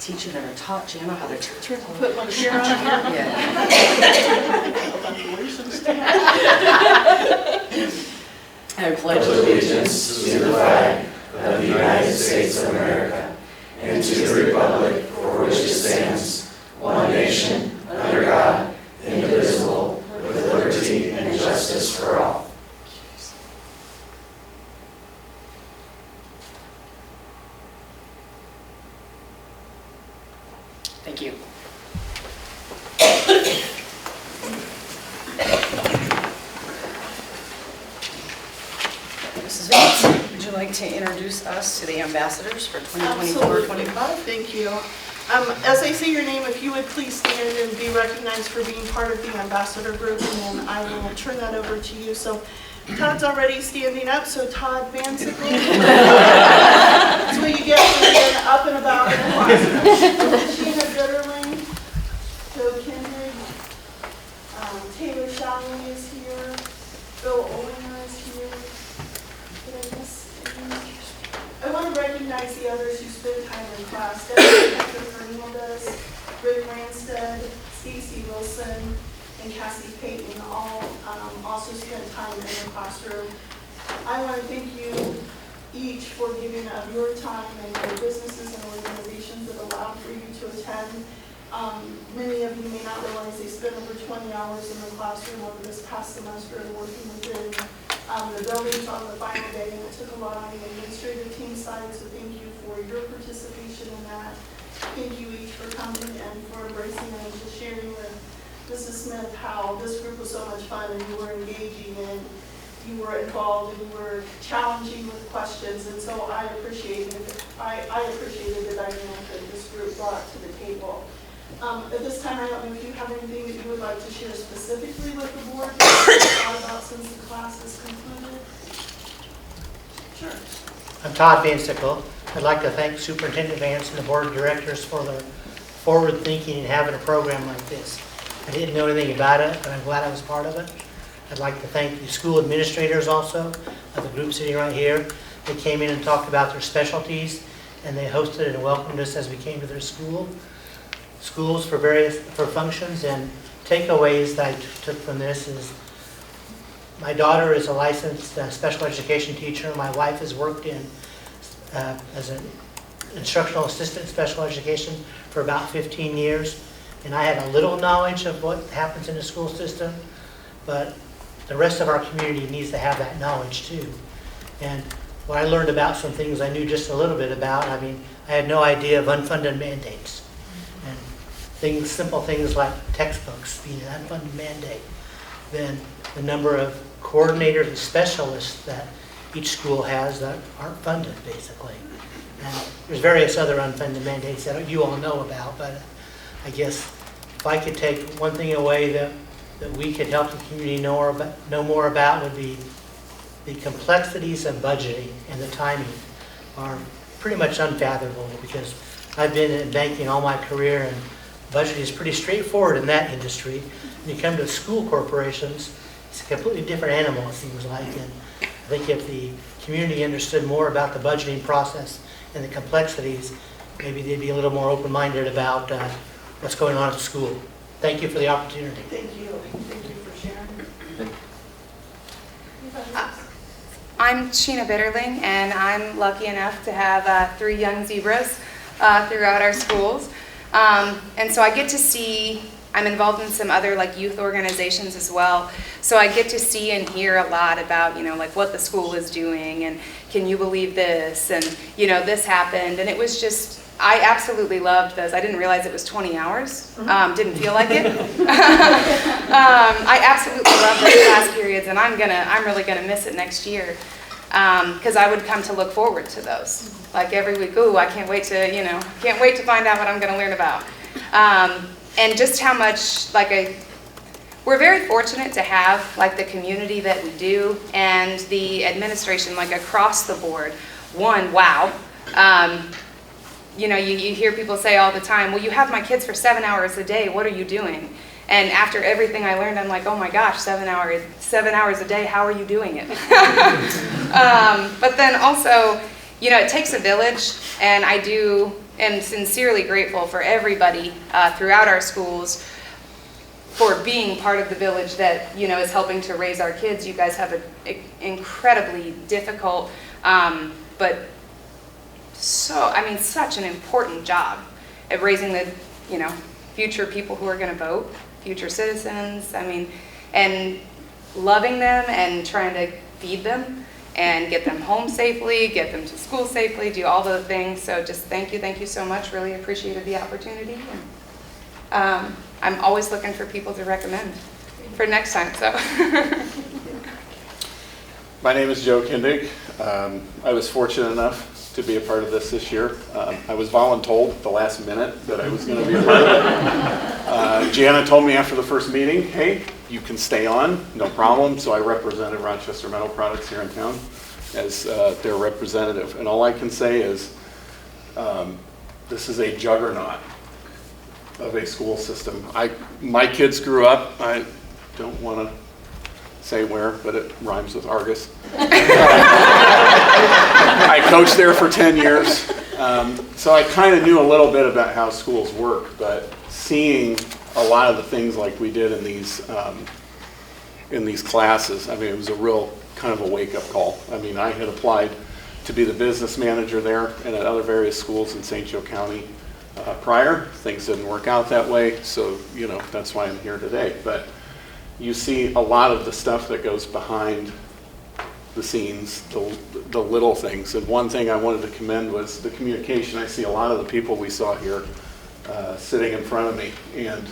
Teacher never taught Jana how to teach. Put my chair on here. I pledge allegiance to the flag of the United States of America and to the republic for which it stands, one nation, under God, indivisible, with liberty and justice for all. Thank you. Mrs. Vance, would you like to introduce us to the ambassadors for 2024-25? Thank you. As I say your name, if you would please stand and be recognized for being part of the ambassador group, and then I will turn that over to you. So Todd's already standing up, so Todd Van Sickle. That's what you get for being up and about in the closet. Sheena Bitterling, Joe Kendrick, Taylor Shalley is here, Bill Olinger is here. Did I miss any? I want to recognize the others who spent time in class. Hector Fernandez, Rick Ranstead, Stacey Wilson, and Cassie Payton all also spent time in the classroom. I want to thank you each for giving of your time and your businesses and organizations that allowed for you to attend. Many of you may not realize they spent over 20 hours in the classroom over this past semester working within the buildings on the final day, and it took a lot on the administrative team side, so thank you for your participation in that. Thank you each for coming and for embracing and just sharing with Mrs. Smith how this group was so much fun, and you were engaging and you were involved and you were challenging with questions, and so I appreciated the dynamic that this group brought to the table. At this time, I don't know if you have anything that you would like to share specifically with the board that you've thought about since the class is concluded. Sure. I'm Todd Van Sickle. I'd like to thank Superintendent Vance and the Board of Directors for their forward thinking and having a program like this. I didn't know anything about it, but I'm glad I was part of it. I'd like to thank the school administrators also, of the group sitting right here. They came in and talked about their specialties, and they hosted and welcomed us as we came to their schools for functions. And takeaways that I took from this is my daughter is a licensed special education teacher. My wife has worked in as an instructional assistant in special education for about 15 years. And I had a little knowledge of what happens in the school system, but the rest of our community needs to have that knowledge too. And what I learned about some things I knew just a little bit about, I mean, I had no idea of unfunded mandates. And things, simple things like textbooks being an unfunded mandate. Then the number of coordinators and specialists that each school has that aren't funded, basically. And there's various other unfunded mandates that you all know about, but I guess if I could take one thing away that we could help the community know more about would be the complexities of budgeting and the timing are pretty much unfathomable, because I've been in banking all my career, and budgeting is pretty straightforward in that industry. When you come to school corporations, it's a completely different animal, it seems like. And I think if the community understood more about the budgeting process and the complexities, maybe they'd be a little more open-minded about what's going on at the school. Thank you for the opportunity. Thank you. Thank you for sharing. I'm Sheena Bitterling, and I'm lucky enough to have 3 young zebras throughout our schools. And so I get to see, I'm involved in some other like youth organizations as well. So I get to see and hear a lot about, like what the school is doing, and can you believe this, and this happened. And it was just, I absolutely loved those. I didn't realize it was 20 hours. Didn't feel like it. I absolutely love those class periods, and I'm really gonna miss it next year, because I would come to look forward to those. Like every week, ooh, I can't wait to, can't wait to find out what I'm gonna learn about. And just how much, we're very fortunate to have like the community that we do, and the administration like across the board. One, wow. You hear people say all the time, well, you have my kids for 7 hours a day, what are you doing? And after everything I learned, I'm like, oh my gosh, 7 hours a day, how are you doing it? But then also, you know, it takes a village, and I do am sincerely grateful for everybody throughout our schools for being part of the village that, you know, is helping to raise our kids. You guys have an incredibly difficult, but such an important job at raising the, you know, future people who are going to vote, future citizens, and loving them and trying to feed them and get them home safely, get them to school safely, do all the things. So just thank you so much. Really appreciated the opportunity. And, I'm always looking for people to recommend for next time. So. My name is Joe Kindig. I was fortunate enough to be a part of this year. I was voluntold at the last minute that I was going to be a part of it. Jana told me after the first meeting, hey, you can stay on, no problem. So I represented Rochester Metal Products here in town as their representative. And all I can say is this is a juggernaut of a school system. My kids grew up, I don't want to say where, but it rhymes with Argus. I coached there for 10 years, so I kind of knew a little bit about how schools work, but seeing a lot of the things like we did in these classes, it was a real kind of a wake-up call. I had applied to be the business manager there and at other various schools in St. Joe County prior. Things didn't work out that way, so that's why I'm here today. But you see a lot of the stuff that goes behind the scenes, the little things. And one thing I wanted to commend was the communication. I see a lot of the people we saw here sitting in front of me, and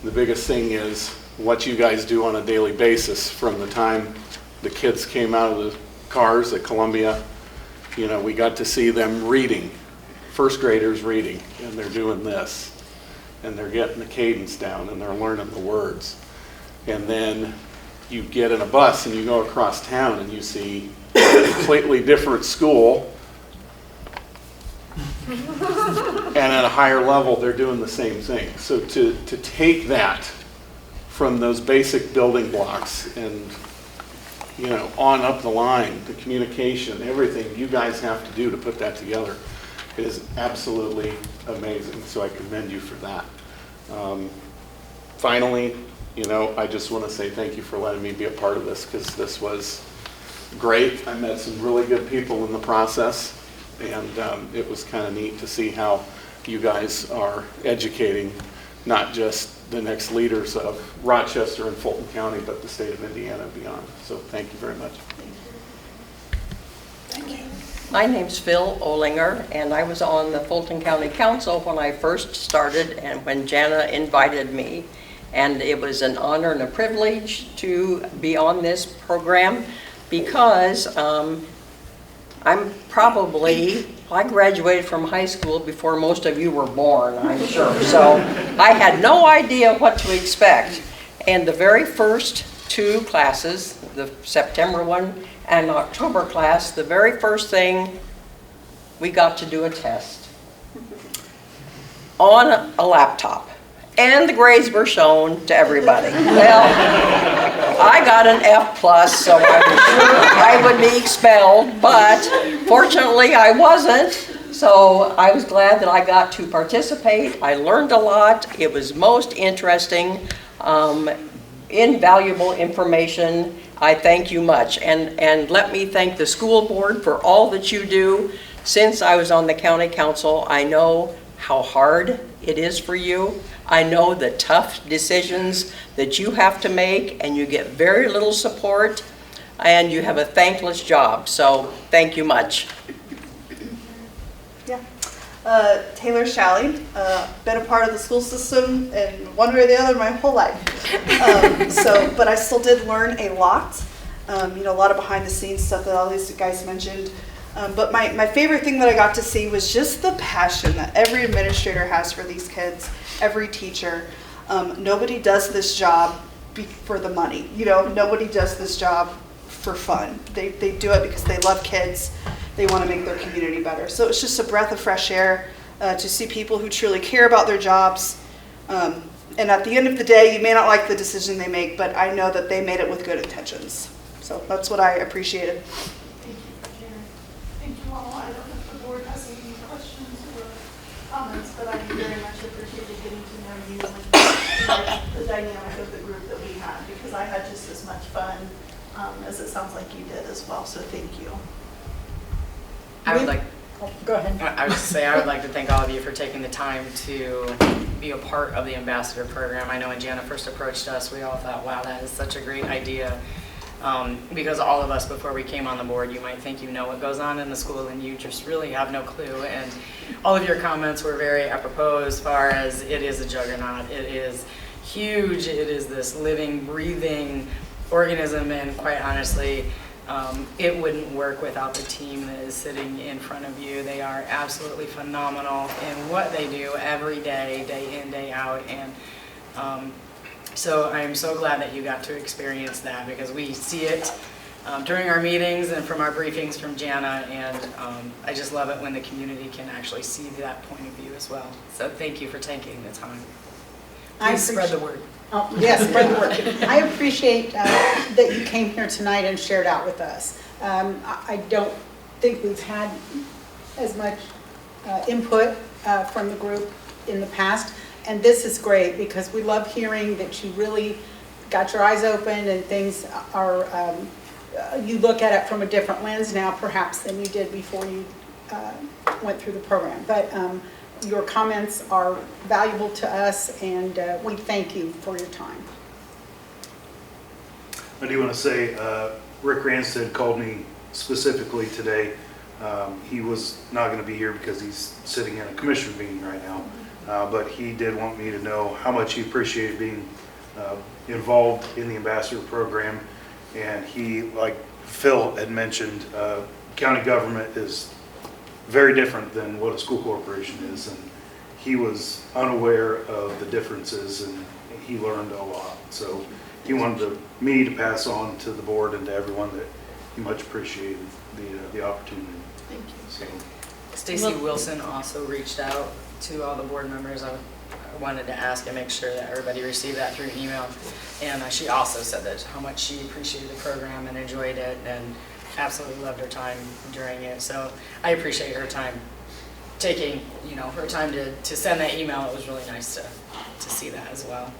the biggest thing is what you guys do on a daily basis from the time the kids came out of the cars at Columbia. We got to see them reading. First graders reading, and they're doing this, and they're getting the cadence down, and they're learning the words. And then you get in a bus and you go across town and you see a completely different school, and at a higher level they're doing the same thing. So to take that from those basic building blocks and on up the line, the communication, everything you guys have to do to put that together is absolutely amazing, so I commend you for that. Finally, I just want to say thank you for letting me be a part of this, because this was great. I met some really good people in the process, and it was kind of neat to see how you guys are educating not just the next leaders of Rochester and Fulton County, but the state of Indiana and beyond. So thank you very much. My name's Phil Olinger, and I was on the Fulton County Council when I first started and when Jana invited me. And it was an honor and a privilege to be on this program because I graduated from high school before most of you were born, I'm sure. So I had no idea what to expect. And the very first two classes, the September one and October class, the very first thing, we got to do a test on a laptop. And the grades were shown to everybody. Well, I got an F+, so I was sure I would be expelled, but fortunately I wasn't. So I was glad that I got to participate. I learned a lot. It was most interesting, invaluable information. I thank you much. And let me thank the school board for all that you do. Since I was on the county council, I know how hard it is for you. I know the tough decisions that you have to make, and you get very little support, and you have a thankless job. So thank you much. Yeah. Taylor Shalley, been a part of the school system in one way or the other my whole life. But I still did learn a lot. A lot of behind the scenes stuff that all these guys mentioned. But my favorite thing that I got to see was just the passion that every administrator has for these kids, every teacher. Nobody does this job for the money. Nobody does this job for fun. They do it because they love kids. They want to make their community better. So it's just a breath of fresh air to see people who truly care about their jobs. And at the end of the day, you may not like the decision they make, but I know that they made it with good intentions. So that's what I appreciated. Thank you all. I don't very much appreciated getting to know you and the dynamic of the group that we had, because I had just as much fun as it sounds like you did as well, so thank you. I would like, Go ahead. I would say I would like to thank all of you for taking the time to be a part of the ambassador program. I know when Jana first approached us, we all thought, wow, that is such a great idea. Because all of us, before we came on the board, you might think you know what goes on in the school and you just really have no clue. And all of your comments were very apropos as far as it is a juggernaut. It is huge. It is this living, breathing organism, and quite honestly, it wouldn't work without the team that is sitting in front of you. They are absolutely phenomenal in what they do every day, day in, day out. And so I'm so glad that you got to experience that, because we see it during our meetings and from our briefings from Jana, and I just love it when the community can actually see that point of view as well. So thank you for taking the time. Please spread the word. Oh, yes, spread the word. I appreciate that you came here tonight and shared out with us. I don't think we've had as much input from the group in the past, and this is great because we love hearing that you really got your eyes open and things are, you look at it from a different lens now perhaps than you did before you went through the program. But your comments are valuable to us, and we thank you for your time. I do want to say, Rick Ranstead called me specifically today. He was not going to be here because he's sitting in a commission meeting right now, but he did want me to know how much he appreciated being involved in the ambassador program. And he, like Phil had mentioned, county government is very different than what a school corporation is, and he was unaware of the differences, and he learned a lot. So he wanted me to pass on to the board and to everyone that he much appreciated the opportunity. Thank you. So, Stacy Wilson also reached out to all the board members. I wanted to ask and make sure that everybody received that through email. And she also said that how much she appreciated the program and enjoyed it and absolutely loved her time during it. So I appreciate her time taking, her time to send that email. It was really nice to see that as well.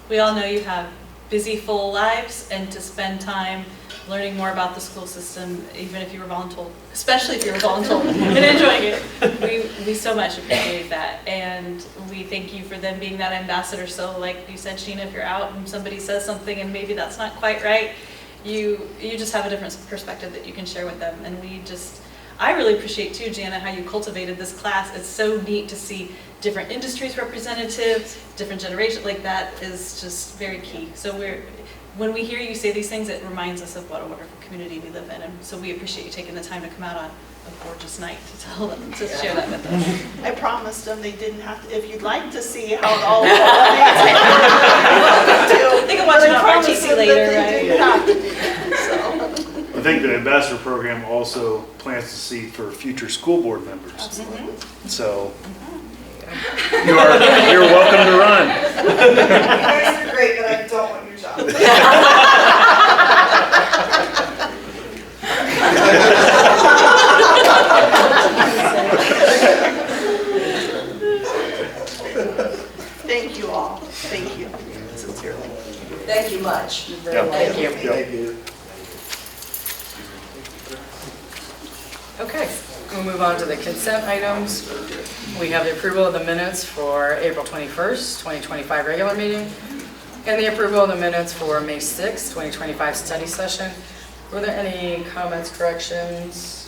We all know you have busy, full lives, and to spend time learning more about the school system, even if you were voluntold, especially if you were voluntold and enjoying it, we so much appreciate that. And we thank you for them being that ambassador. So like you said, Sheena, if you're out and somebody says something and maybe that's not quite right, you just have a different perspective that you can share with them. And I really appreciate too, Jana, how you cultivated this class. It's so neat to see different industries representatives, different generations. Like that is just very key. So when we hear you say these things, it reminds us of what a wonderful community we live in. And so we appreciate you taking the time to come out on a gorgeous night to tell them, to share that with us. I promised them they didn't have to, if you'd like to see how it all They can watch it on RTC later, right? So. I think the ambassador program also plants the seed for future school board members. Absolutely. So you're welcome to run. You guys are great, but I don't want your job. Thank you all. Thank you. Sincerely. Thank you much. Thank you. Thank you. Okay, we'll move on to the consent items. We have the approval of the minutes for April 21st, 2025 regular meeting, and the approval of the minutes for May 6th, 2025 study session. Were there any comments, corrections?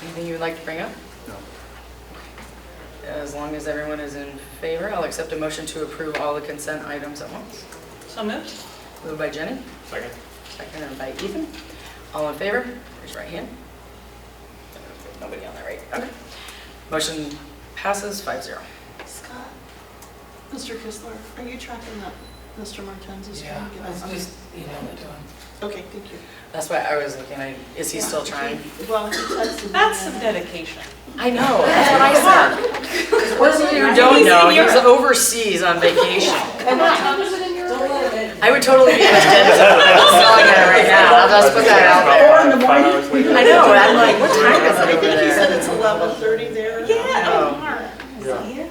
Anything you would like to bring up? No. As long as everyone is in favor, I'll accept a motion to approve all the consent items at once. So moved. Moved by Jenny. Second. Seconded by Ethan. All in favor? Raise your right hand. Nobody on that, right? Okay. Motion passes 5-0. Scott, Mr. Kistler, are you tracking that Mr. Martens is trying to get us? emailed it to him. Okay, thank you. That's why I was looking, is he still trying? Well, he texted me. That's some dedication. I know, that's what I said. For those of you who don't know, he was overseas on vacation. I would totally be in attendance. I'm selling it right now. I'll just put that out there. Or in the morning. I know, I'm like, what time is it over I think he said there? it's 11:30 there. Yeah,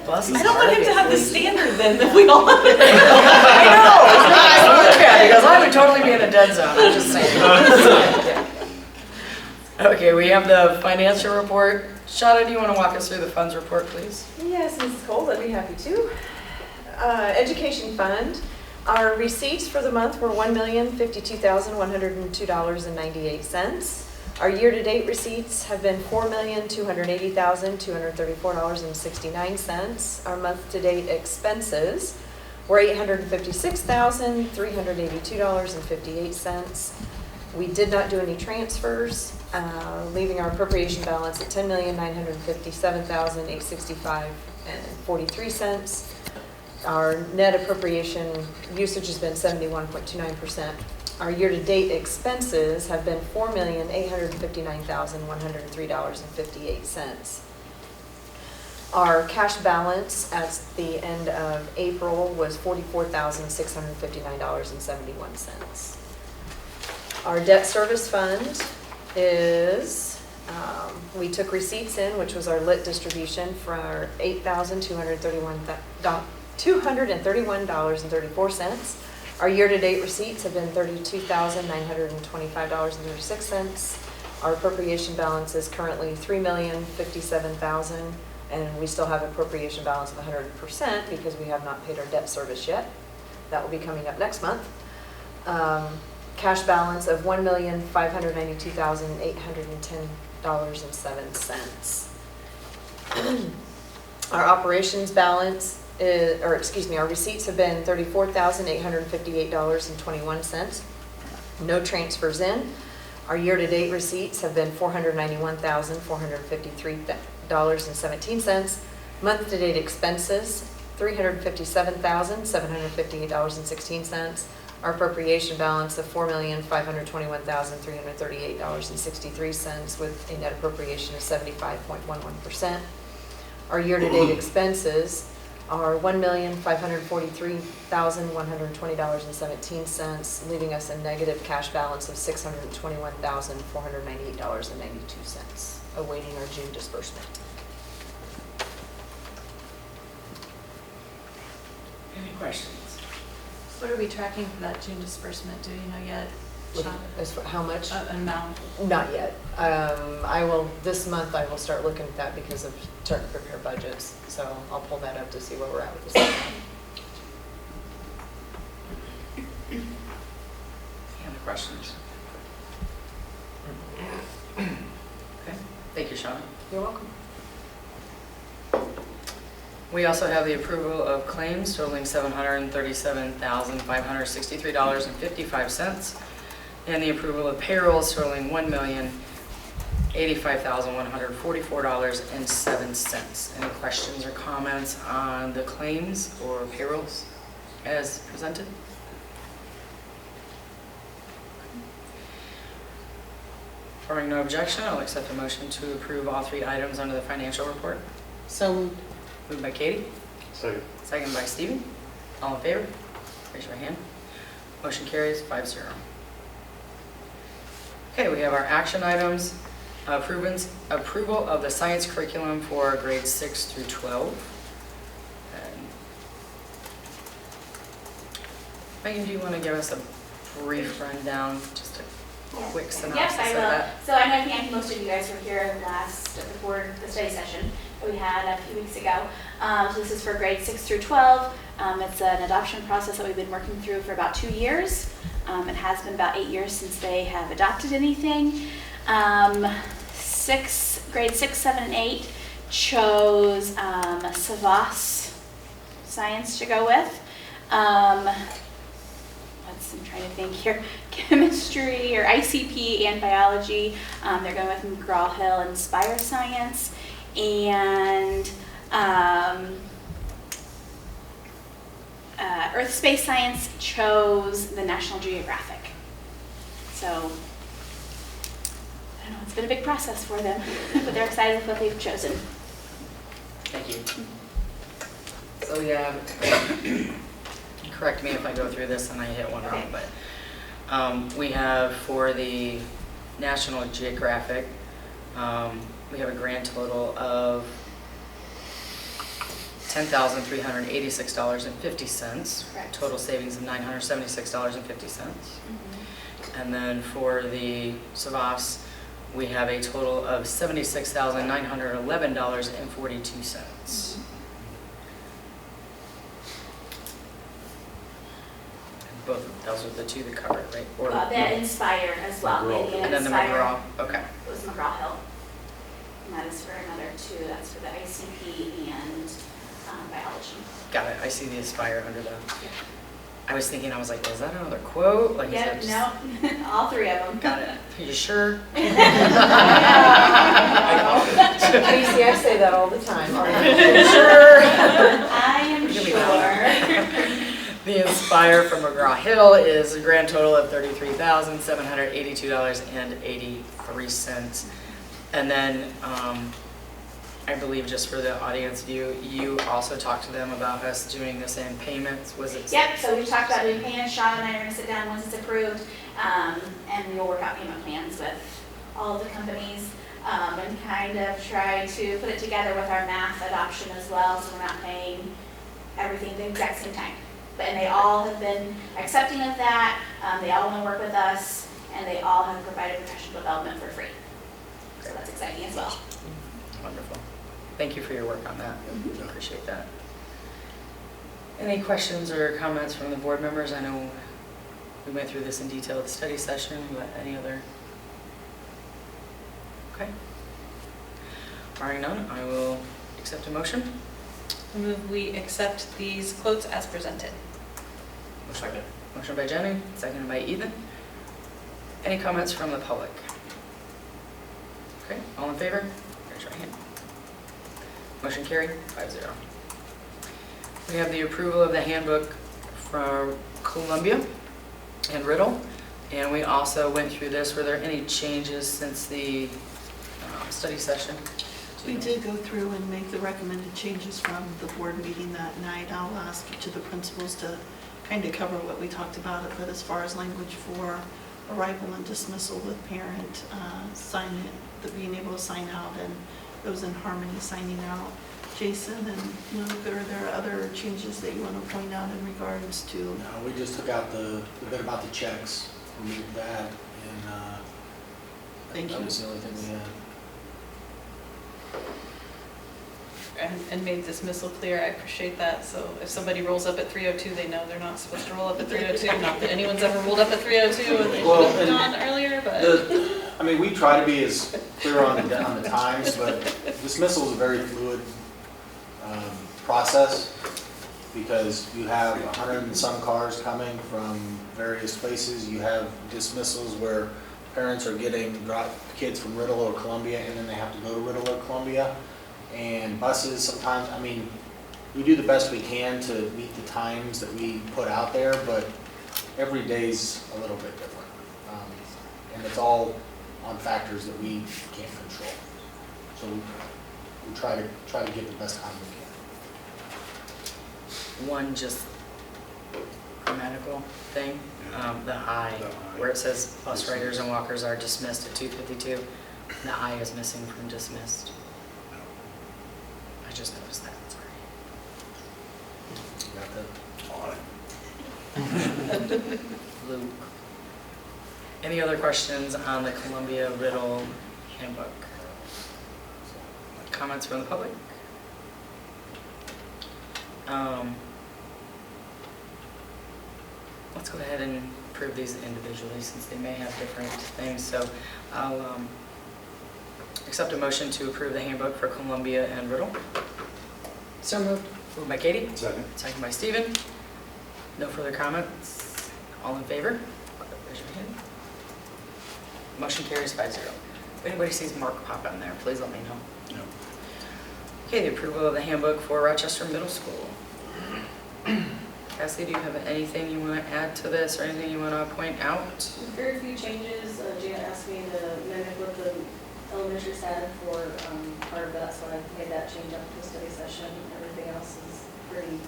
Buses I don't want him to have the are standard then if we all have it. I know, yeah, because I would totally be in a dead zone, I'm just saying. Okay, we have the financial report. Shawna, do you want to walk us through the funds report, please? Yes, Mrs. Cole, I'd be happy to. Education fund, our receipts for the month were $1,052,102.98. Our year-to-date receipts have been $4,280,234.69. Our month-to-date expenses were $856,382.58. We did not do any transfers, leaving our appropriation balance at $10,957,865.43. Our net appropriation usage has been 71.29%. Our year-to-date expenses have been $4,859,103.58. Our cash balance at the end of April was $44,659.71. Our debt service fund is, we took receipts in, which was our lit distribution, for $8,231.34. Our year-to-date receipts have been $32,925.36. Our appropriation balance is currently $3,057,000, and we still have appropriation balance of 100% because we have not paid our debt service yet. That will be coming up next month. Cash balance of $1,592,810.07. Our operations balance is, or excuse me, our receipts have been $34,858.21. No transfers in. Our year-to-date receipts have been $491,453.17. Month-to-date expenses, $357,758.16. Our appropriation balance of $4,521,338.63 with a net appropriation of 75.11%. Our year-to-date expenses are $1,543,120.17, leaving us a negative cash balance of $621,498.92, awaiting our June disbursement. Any questions? What are we tracking for that June disbursement? Do you know yet, Sean? As for how much? An amount? Not yet. This month I will start looking at that because of starting to prepare budgets. So I'll pull that up to see where we're at with this. Any other questions? Okay, thank you, Shawna. You're welcome. We also have the approval of claims totaling $737,563.55, and the approval of payrolls totaling $1,085,144.07. Any questions or comments on the claims or payrolls as presented? Barring no objection, I'll accept a motion to approve all three items under the financial report. So Moved by Katie, Second. second by Stephen. All in favor? Raise your hand. Motion carries 5-0. Okay, we have our action items. Approval of the science curriculum for grades 6 through 12. And Megan, do you want to give us a brief rundown, just a quick synopsis Yes, I of will. that? So I know I think most of you guys were here before the study session that we had a few weeks ago. So this is for grades 6 through 12. It's an adoption process that we've been working through for about 2 years. It has been about 8 years since they have adopted anything. Grades 6, 7, and 8 chose Savas science to go with. I'm trying to think here. Chemistry or ICP and biology. They're going with McGraw-Hill and Inspire Science. And Earth Space Science chose the National Geographic. So, I don't know, it's been a big process for them, but they're excited with what they've chosen. Thank you. So we have, correct me if I go through this and I hit one wrong, but we have for the National Geographic, we have a grand total of $10,386.50. Correct. Total savings of $976.50. Mhm. And then for the Savas, we have a total of $76,911.42. Both of those are the two that cover it, right? Or That Inspire as well. McGraw. Maybe and then the Inspire. McGraw, okay. It was McGraw-Hill. And that is for another two. That's for the ICP and biology. Got it, I see the Aspire under the, I was thinking, I was like, is that another quote? Like, is that Yep, just- no, all three of them. Got it, are you sure? Casey, I say that all the time. Are you Sure. I am Give me sure. The Inspire from McGraw-Hill is a grand total of $33,782.83. And then, I believe just for the audience view, you also talked to them about us doing this in payments, was it? Yep, so we talked about doing payments. Sean and I are gonna sit down once it's approved, and we'll work out payment plans with all of the companies, and kind of try to put it together with our math adoption as well, so we're not paying everything at the exact same time. And they all have been accepting of that, they all wanna work with us, and they all have provided professional development for free. So that's exciting as well. Wonderful. Thank you for your work on that. Appreciate that. Any questions or comments from the board members? I know we went through this in detail at the study session, but any other? Okay. Barring none, I will accept a motion. I move we accept these quotes as presented. Second. Motion by Jenny, seconded by Ethan. Any comments from the public? Okay, all in favor? Raise your hand. Motion carried, 5-0. We have the approval of the handbook for Columbia and Riddle, and we also went through this. Were there any changes since the study session? We did go through and make the recommended changes from the board meeting that night. I'll ask each of the principals to kind of cover what we talked about, but as far as language for arrival and dismissal with parent, being able to sign out, and those in harmony signing out. Jason and Luke, are there other changes that you want to point out in regards to? No, we just took out the bit about the checks, removed that, and Thank that you. was the only thing we had. And made dismissal clear, I appreciate that. So if somebody rolls up at 3:02, they know they're not supposed to roll up at 3:02. Not that anyone's ever rolled up at 3:02 and they Well, should have gone earlier, but. I mean, we try to be as clear on the times, but dismissal is a very fluid process because you have 100 and some cars coming from various places. You have dismissals where parents are getting kids from Riddle or Columbia, and then they have to go to Riddle or Columbia. And buses sometimes, I mean, we do the best we can to meet the times that we put out there, but every day's a little bit different. And it's all on factors that we can't control. So we try to get the best time we can. One just grammatical thing, the I, where it says bus riders and walkers are dismissed at 2:52, the I is missing from dismissed. I just noticed that, sorry. You got that? Luke. Any other questions on the Columbia Riddle handbook? Comments from the public? Let's go ahead and approve these individually since they may have different things. So I'll accept a motion to approve the handbook for Columbia and Riddle. So moved. Moved by Katie. Second. Second by Stephen. No further comments? All in favor? Raise your hand. Motion carries 5-0. If anybody sees Mark pop in there, please let me know. No. Okay, the approval of the handbook for Rochester Middle School. Cassie, do you have anything you want to add to this or anything you want to point out? Very few changes. Janet asked me to mimic what the elementary said for part of that, so I made that change up to the study session. Everything else is pretty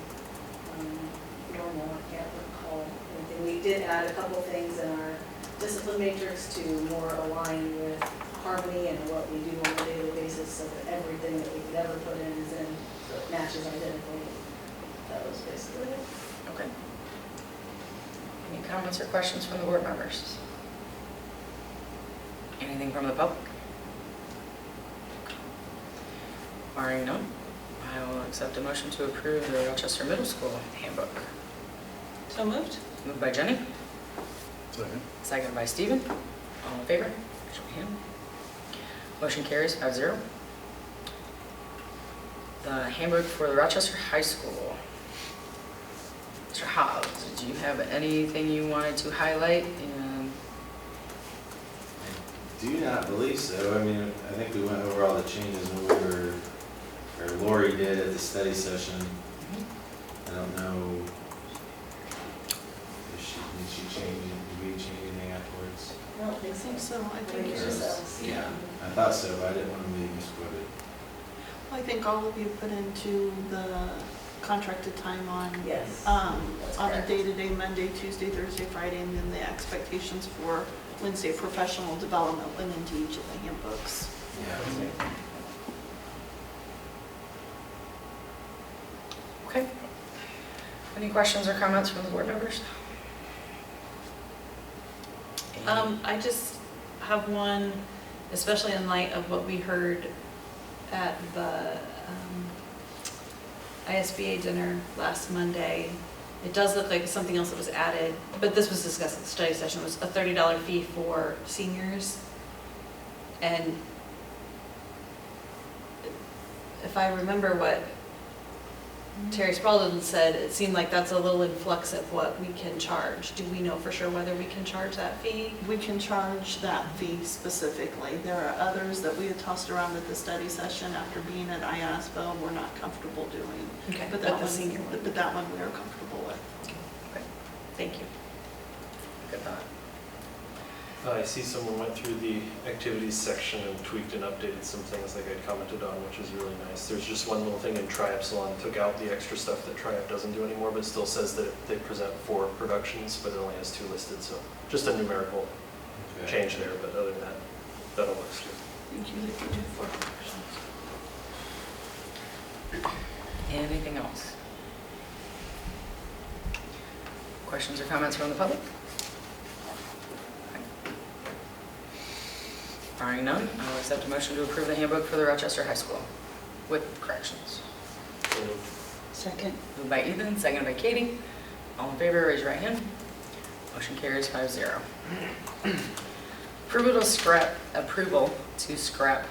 normal. I can't recall anything. We did add a couple things in our discipline matrix to more align with harmony and what we do on a daily basis, so that everything that we could ever put in is in, so it matches identically. comments or questions from the board members? Anything from the public? Barring none, I will accept a motion to approve the Rochester Middle School handbook. So moved? Moved by Jenny, Second. seconded by Stephen. All in favor? Raise your hand. Motion carries 5-0. The handbook for the Rochester High School. Mr. Hobbs, did you have anything you wanted to highlight? I do not believe so. I mean, I think we went over all the changes when we were, or Lori did at the study session. I don't know if did she change, did we change anything afterwards? I don't think I think so. I think it's it's just us. Yeah, I thought so, but I didn't want to be misquoted. I think all of you put into the contracted time on, Yes. on That's a correct. day-to-day, Monday, Tuesday, Thursday, Friday, and then the expectations for Wednesday professional development went into each of the handbooks. Yeah. Okay. Any questions or comments from the board members? I just have one, especially in light of what we heard at the ISBA dinner last Monday. It does look like something else that was added, but this was discussed at the study session, was a $30 fee for seniors. And if I remember what Terry Spalding said, it seemed like that's a little in flux of what we can charge. Do we know for sure whether we can charge that fee? We can charge that fee specifically. There are others that we had tossed around at the study session after being at IASBO we're not comfortable doing. Okay, But but that the one, senior one. but that one we are comfortable with. Thank you. Good thought. I see someone went through the activities section and tweaked and updated some things like I commented on, which is really nice. There's just one little thing in Triepsilon, took out the extra stuff that Triep doesn't do anymore, but still says that they present 4 productions, but it only has 2 listed, so just a numerical change there, but other than that, that all looks good. Thank you. They can do 4 corrections. Anything else? Questions or comments from the public? Barring none, I will accept a motion to approve the handbook for the Rochester High School with corrections. Second. Moved by Ethan, seconded by Katie. All in favor, raise your right hand. Motion carries 5-0. Approval to scrap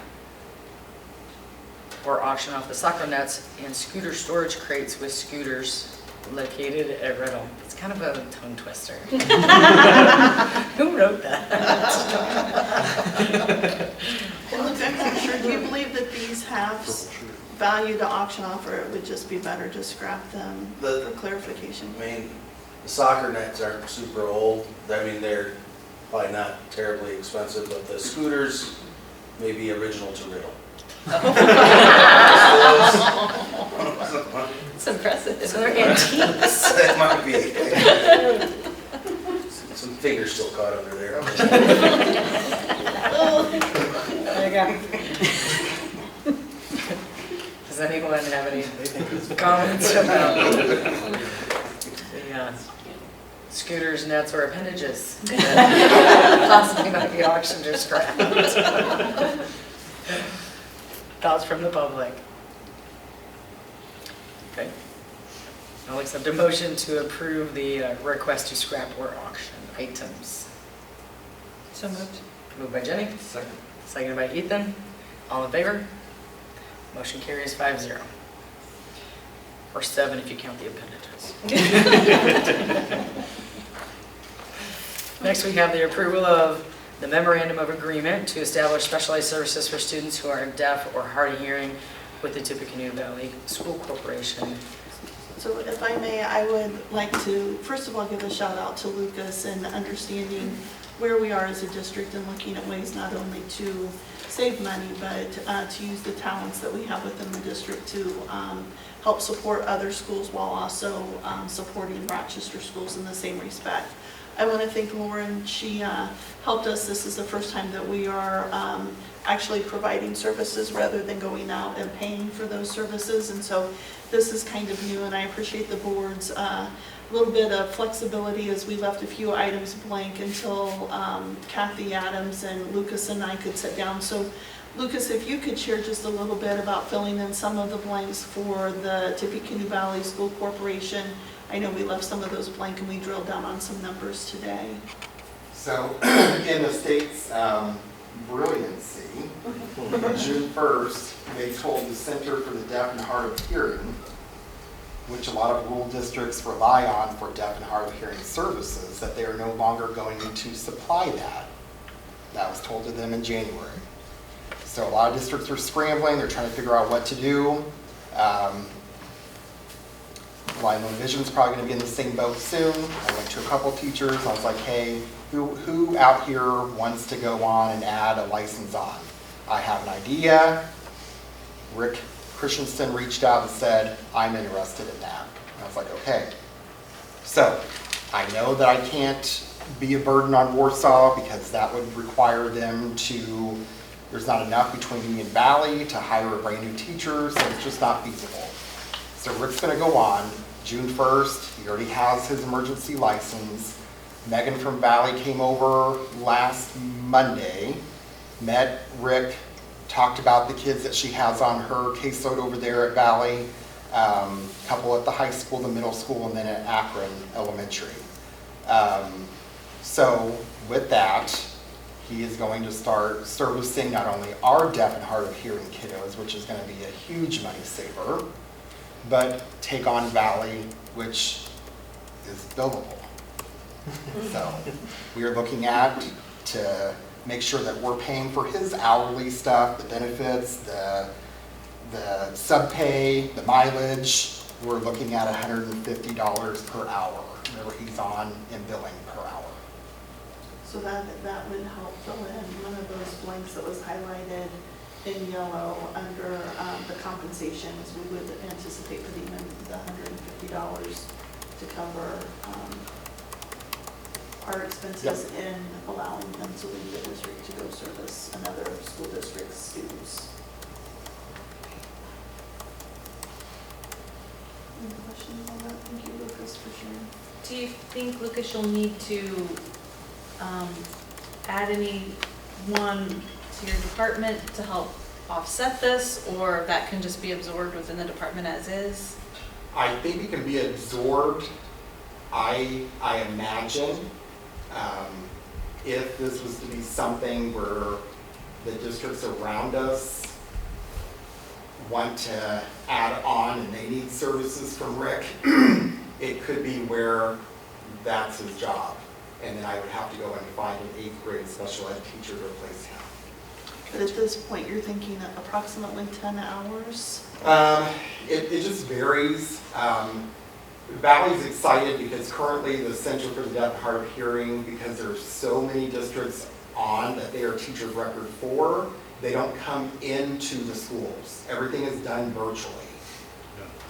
or auction off the soccer nets and scooter storage crates with scooters located at Riddle. It's kind of a tongue twister. Who wrote that? And look, I'm not sure, do you believe that these have value to auction off, or it would just be better to scrap them for clarification? I mean, the soccer nets aren't super old. I mean, they're probably not terribly expensive, but the scooters may be original to Riddle. It's impressive. So they're antiques. That might be. Some fingers still caught under there. There you go. Does anyone have any comments about the scooters, nets, or appendages that possibly might be auctioned or scrapped? Thoughts from the public? Okay. I'll accept a motion to approve the request to scrap or auction items. So moved. Moved by Jenny. Second. Seconded by Ethan. All in favor? Motion carries 5-0. Or 7 if you count the appendages. Next, we have the approval of the memorandum of agreement to establish specialized services for students who are deaf or hard of hearing with the Tippecanoe Valley School Corporation. So if I may, I would like to, first of all, give a shout out to Lucas and understanding where we are as a district and looking at ways not only to save money, but to use the talents that we have within the district to help support other schools while also supporting Rochester schools in the same respect. I want to thank Lauren. She helped us. This is the first time that we are actually providing services rather than going out and paying for those services. And so this is kind of new, and I appreciate the board's little bit of flexibility as we left a few items blank until Kathy Adams and Lucas and I could sit down. So Lucas, if you could share just a little bit about filling in some of the blanks for the Tippecanoe Valley School Corporation. I know we left some of those blank and we drilled down on some numbers today. So in the state's brilliancy, June 1st, they told the Center for the Deaf and Hard of Hearing, which a lot of rural districts rely on for deaf and hard of hearing services, that they are no longer going to supply that. That was told to them in January. So a lot of districts are scrambling, they're trying to figure out what to do. Lino Vision's probably gonna be in the same boat soon. I went to a couple teachers, I was like, hey, who out here wants to go on and add a license on? I have an idea. Rick Christensen reached out and said, I'm interested in that. And I was like, okay. So I know that I can't be a burden on Warsaw because that would require them to, there's not enough between me and Valley to hire a brand new teacher, so it's just not feasible. So Rick's gonna go on June 1st. He already has his emergency license. Megan from Valley came over last Monday, met Rick, talked about the kids that she has on her caseload over there at Valley, a couple at the high school, the middle school, and then at Akron Elementary. So with that, he is going to start servicing not only our deaf and hard of hearing kiddos, which is going to be a huge money saver, but take on Valley, which is billable. So we are looking at to make sure that we're paying for his hourly stuff, the benefits, the sub-pay, the mileage. We're looking at $150 per hour, whenever he's on and billing per hour. So that would help fill in one of those blanks that was highlighted in yellow under the compensations. We would anticipate putting in the $150 to cover our expenses in allowing them to leave the district to go service another school district's students. Any questions on that? Thank you, Lucas, for sharing. Do you think, Lucas, you'll need to add anyone to your department to help offset this, or that can just be absorbed within the department as is? I think it can be absorbed. I imagine if this was to be something where the districts around us want to add on and they need services from Rick, it could be where that's his job. And then I would have to go and find an 8th grade special ed teacher to replace him. But at this point, you're thinking that approximately 10 hours? It just varies. Valley's excited because currently the Center for the Deaf and Hard of Hearing, because there's so many districts on that they are teacher of record for, they don't come into the schools. Everything is done virtually.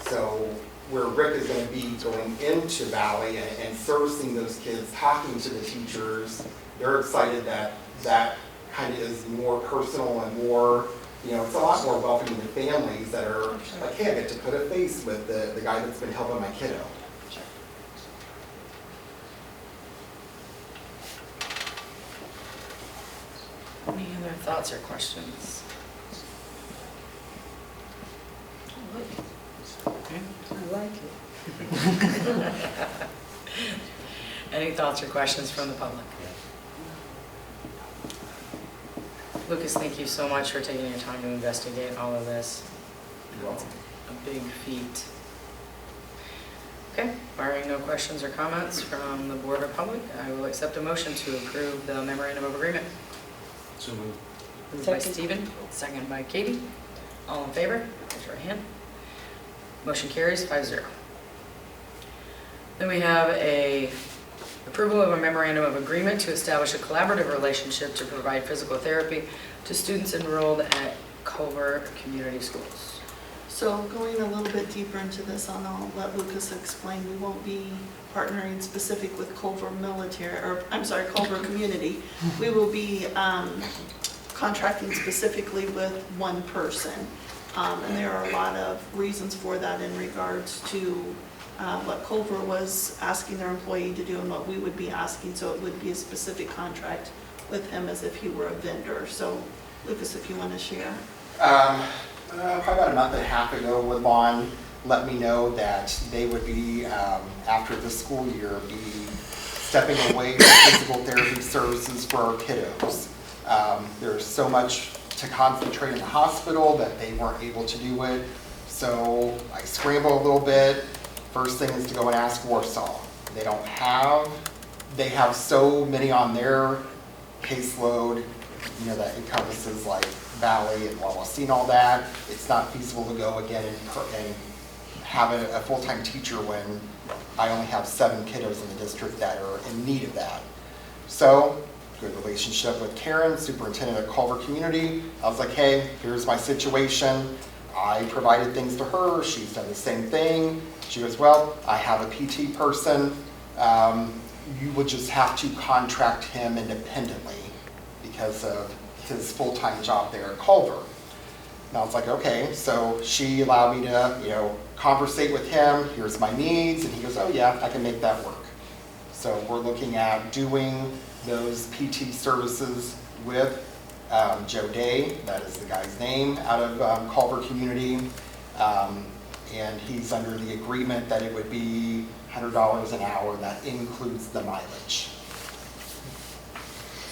So where Rick is going to be going into Valley and servicing those kids, talking to the teachers, they're excited that that kind of is more personal and more, you know, it's a lot more welcoming to families that are like, hey, I get to put a face with the guy that's been helping my kiddo. Sure. Any other thoughts or questions? Okay. I like it. Any thoughts or questions from the public? Lucas, thank you so much for taking your time to investigate all of this. It's a big feat. Okay, barring no questions or comments from the board or public, I will accept a motion to approve the memorandum of agreement. So moved. Moved by Stephen, second by Katie. All in favor, raise your hand. Motion carries 5-0. Then we have a approval of a memorandum of agreement to establish a collaborative relationship to provide physical therapy to students enrolled at Culver Community Schools. So going a little bit deeper into this, and I'll let Lucas explain, we won't be partnering specific with Culver Military, or I'm sorry, Culver Community. We will be contracting specifically with one person. And there are a lot of reasons for that in regards to what Culver was asking their employee to do and what we would be asking, so it would be a specific contract with him as if he were a vendor. So Lucas, if you want to share. Probably about a month and a half ago, Woodlawn let me know that they would be, after the school year, be stepping away from physical therapy services for our kiddos. There's so much to concentrate in the hospital that they weren't able to do it. So I scrambled a little bit. First thing is to go and ask Warsaw. They have so many on their caseload, that encompasses like Valley and Wawasee and all that. It's not feasible to go again and have a full-time teacher when I only have 7 kiddos in the district that are in need of that. So, good relationship with Karen, superintendent at Culver Community. I was like, hey, here's my situation. I provided things to her. She's done the same thing. She goes, well, I have a PT person. You would just have to contract him independently because of his full-time job there at Culver. And I was like, okay. So she allowed me to, conversate with him. Here's my needs. And he goes, oh yeah, I can make that work. So we're looking at doing those PT services with Joe Day, that is the guy's name, out of Culver Community. And he's under the agreement that it would be $100 an hour. That includes the mileage.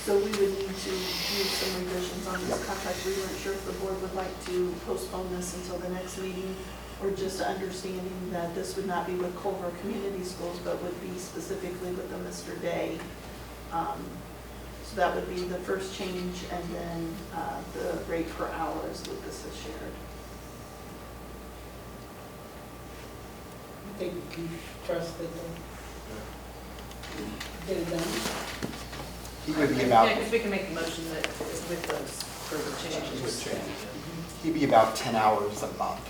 So we would need to do some revisions on this contract. We weren't sure if the board would like to postpone this until the next meeting, or just understanding that this would not be with Culver Community Schools, but would be specifically with the Mr. Day. So that would be the first change, and then the rate per hour as Lucas has shared. I think you trust that they'll get it done. He would be about, Yeah, because we can make a motion that is with those further changes. he'd be about 10 hours a month.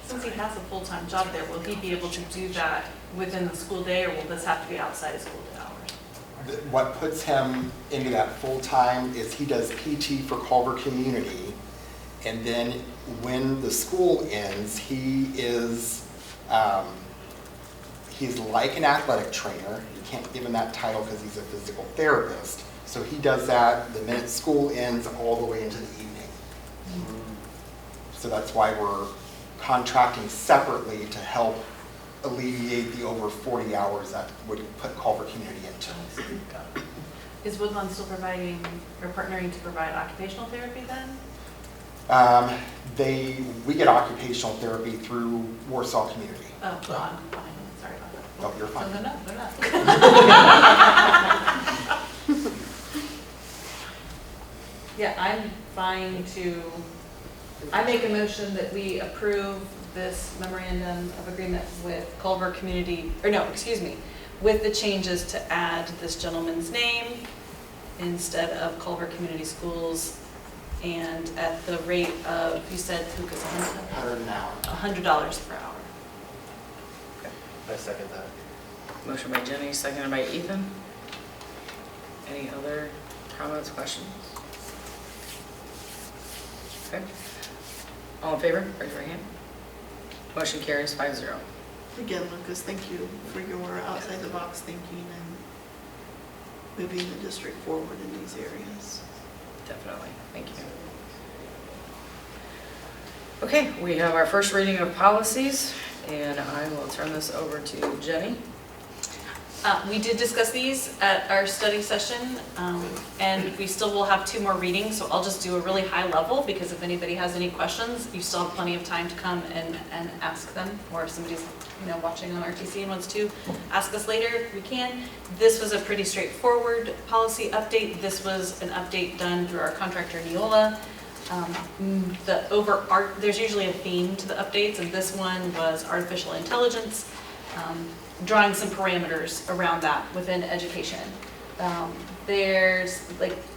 Since he has a full-time job there, will he be able to do that within the school day, or will this have to be outside of school day hours? What puts him into that full-time is he does PT for Culver Community, and then when the school ends, he's like an athletic trainer. You can't give him that title because he's a physical therapist. So he does that the minute school ends all the way into the evening. So that's why we're contracting separately to help alleviate the over 40 hours that would put Culver Community into. Is Woodlawn still providing or partnering to provide occupational therapy then? We get occupational therapy through Warsaw Community. Oh, well, I'm fine. Sorry about that. Oh, you're fine. So they're not. Yeah, I'm fine I make a motion that we approve this memorandum of agreement with Culver Community, with the changes to add this gentleman's name instead of Culver Community Schools, and at the rate of, you said, Lucas, $100 an hour. $100 per hour. I second that. Motion by Jenny, seconded by Ethan. Any other comments, questions? Okay. All in favor, raise your hand. Motion carries 5-0. Again, Lucas, thank you for your outside the box thinking and moving the district forward in these areas. Definitely, thank you. Okay, we have our first reading of policies, and I will turn this over to Jenny. We did discuss these at our study session, and we still will have 2 more readings, so I'll just do a really high level, because if anybody has any questions, you still have plenty of time to come and ask them, or if somebody's watching on RTC and wants to ask us later, we can. This was a pretty straightforward policy update. This was an update done through our contractor Neola. There's usually a theme to the updates, and this one was artificial intelligence. Drawing some parameters around that within education. There's,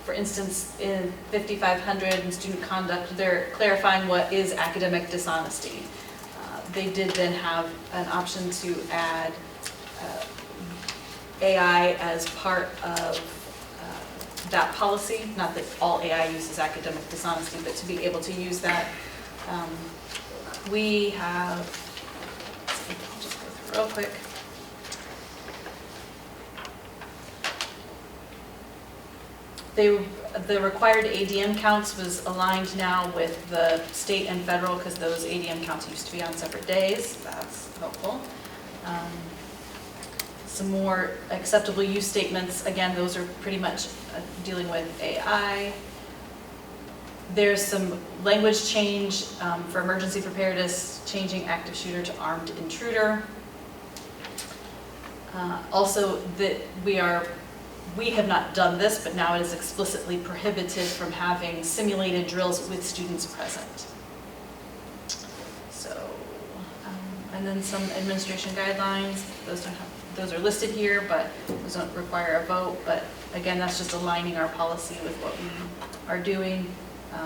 for instance, in 5500 in student conduct, they're clarifying what is academic dishonesty. They did then have an option to add AI as part of that policy. Not that all AI uses academic dishonesty, but to be able to use that. We have real quick. The required ADM counts was aligned now with the state and federal because those ADM counts used to be on separate days. That's helpful. Some more acceptable use statements. Again, those are pretty much dealing with AI. There's some language change for emergency preparedness, changing active shooter to armed intruder. Also, that we have not done this, but now it is explicitly prohibited from having simulated drills with students present. So, and then some administration guidelines. Those are listed here, but those don't require a vote. But again, that's just aligning our policy with what we are doing,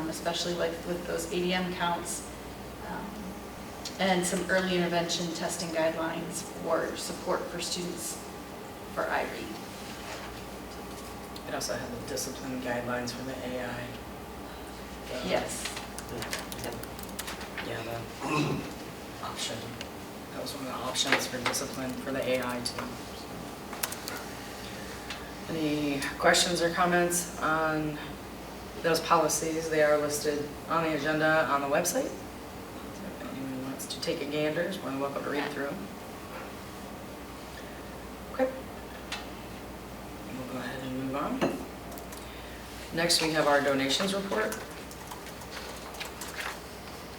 especially like with those ADM counts, and some early intervention testing guidelines for support for students for IRE. It also had the discipline guidelines for the AI. Yes. Yeah, the option. That was one of the options for discipline for the AI too. Any questions or comments on those policies? They are listed on the agenda on the website. If anyone wants to take a gander, is more than welcome to read through them. Okay. We'll go ahead and move on. Next, we have our donations report.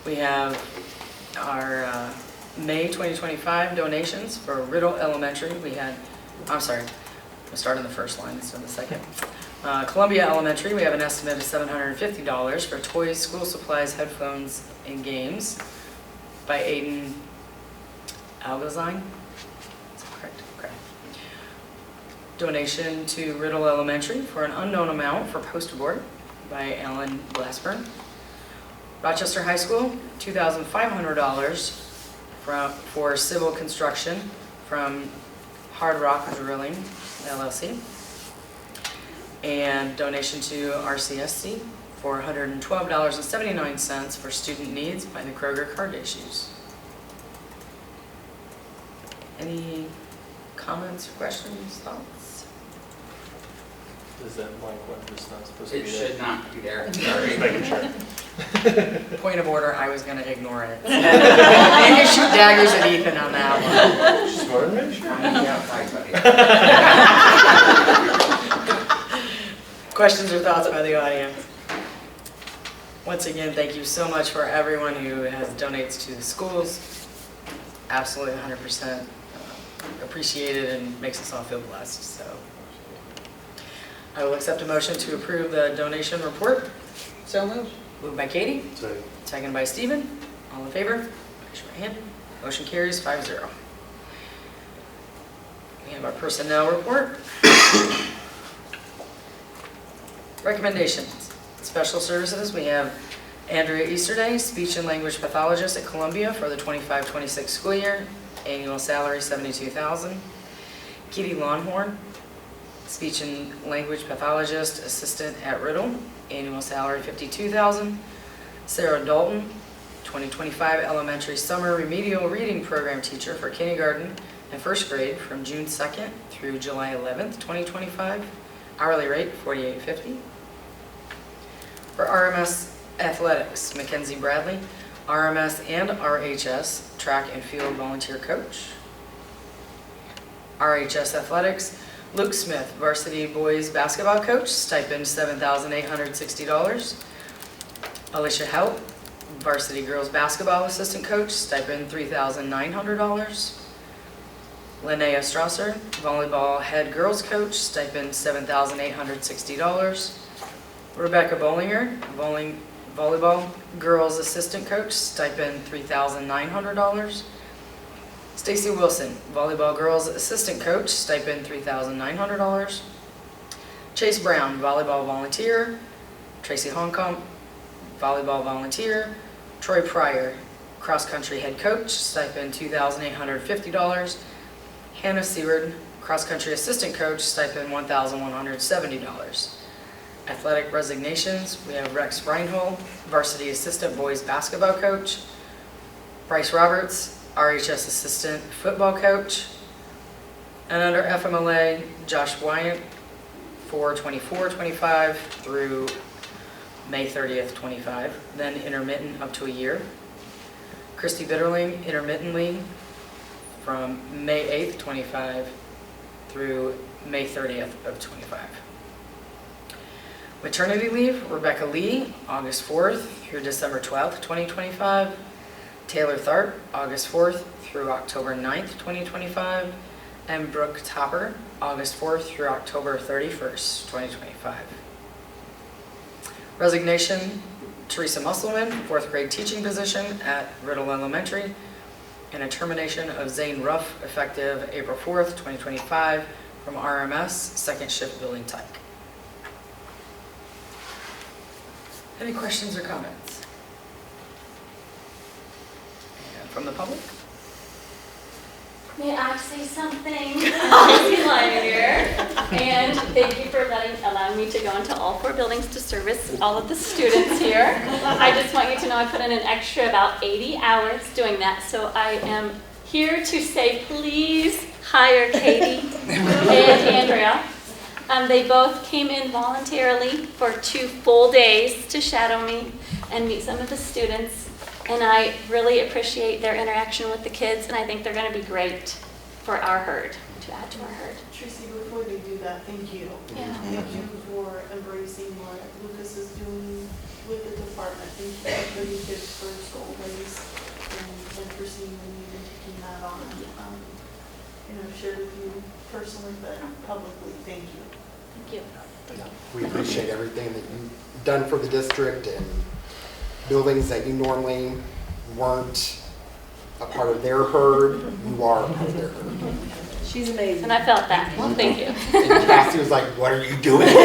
We have our May 2025 donations for Riddle Elementary. We had, I'm sorry, we'll start on the first line instead of the second. Columbia Elementary, we have an estimate of $750 for toys, school supplies, headphones, and games by Aiden Algazine. Is that correct? Okay. Donation to Riddle Elementary for an unknown amount for poster board by Alan Glassburn. Rochester High School, $2,500 for civil construction from Hard Rock Drilling, LLC. And donation to RCSC for $112.79 for student needs by the Kroger Card Issues. Any comments, questions, thoughts? Is that blank one just not supposed to be It there? should not be there. Just making sure. Point of order, I was going to ignore it. And you shoot daggers at Ethan on that one. Just wanted to make sure. Questions or thoughts by the audience? Once again, thank you so much for everyone who has donates to the schools. Absolutely 100% appreciated and makes us all feel blessed. So I will accept a motion to approve the donation report. So moved. Moved by Katie, Second. seconded by Stephen. All in favor? Raise your hand. Motion carries 5-0. We have our personnel report. Recommendations. Special services, we have Andrea Easterday, speech and language pathologist at Columbia for the 25-26 school year. Annual salary $72,000. Kitty Longhorn, speech and language pathologist assistant at Riddle. Annual salary $52,000. Sarah Dalton, 2025 elementary summer remedial reading program teacher for kindergarten and first grade from June 2nd through July 11th, 2025. Hourly rate $48.50. For RMS athletics, Mackenzie Bradley, RMS and RHS track and field volunteer coach. RHS athletics, Luke Smith, varsity boys basketball coach, stipend $7,860. Alicia Help, varsity girls basketball assistant coach, stipend $3,900. Linnea Strasser, volleyball head girls coach, stipend $7,860. Rebecca Bollinger, volleyball girls assistant coach, stipend $3,900. Stacy Wilson, volleyball girls assistant coach, stipend $3,900. Chase Brown, volleyball volunteer. Tracy Hongcomb, volleyball volunteer. Troy Pryor, cross country head coach, stipend $2,850. Hannah Seward, cross country assistant coach, stipend $1,170. Athletic resignations, we have Rex Reinhold, varsity assistant boys basketball coach. Bryce Roberts, RHS assistant football coach. And under FMLA, Josh Wyant for 24-25 through May 30th, 25, then intermittent up to a year. Christy Bitterling, intermittently from May 8th, 25 through May 30th of 25. Maternity leave, Rebecca Lee, August 4th through December 12th, 2025. Taylor Tharp, August 4th through October 9th, 2025. And Brooke Topper, August 4th through October 31st, 2025. Resignation, Teresa Musselman, 4th grade teaching position at Riddle Elementary. And a termination of Zane Ruff, effective April 4th, 2025, from RMS, second shift building tech. Any questions or comments? And from the public? May I say something? I'm Lucy Lyon here, and thank you for allowing me to go into all 4 buildings to service all of the students here. I just want you to know I put in an extra about 80 hours doing that, so I am here to say please hire Katie and Andrea. They both came in voluntarily for 2 full days to shadow me and meet some of the students. And I really appreciate their interaction with the kids, and I think they're going to be great for our herd, to add to our herd. Tracy, before they do that, thank you. Yeah. Thank you for embracing what Lucas is doing with the department. Thank you for putting kids first always, and for seeing the need and taking that on. I've shared with you personally, but publicly, thank you. Thank you. We appreciate everything that you've done for the district and buildings that you normally weren't a part of their herd, you are a part of their herd. She's amazing. And I felt that. Well, thank you. And Cassie was like, what are you doing? Oscar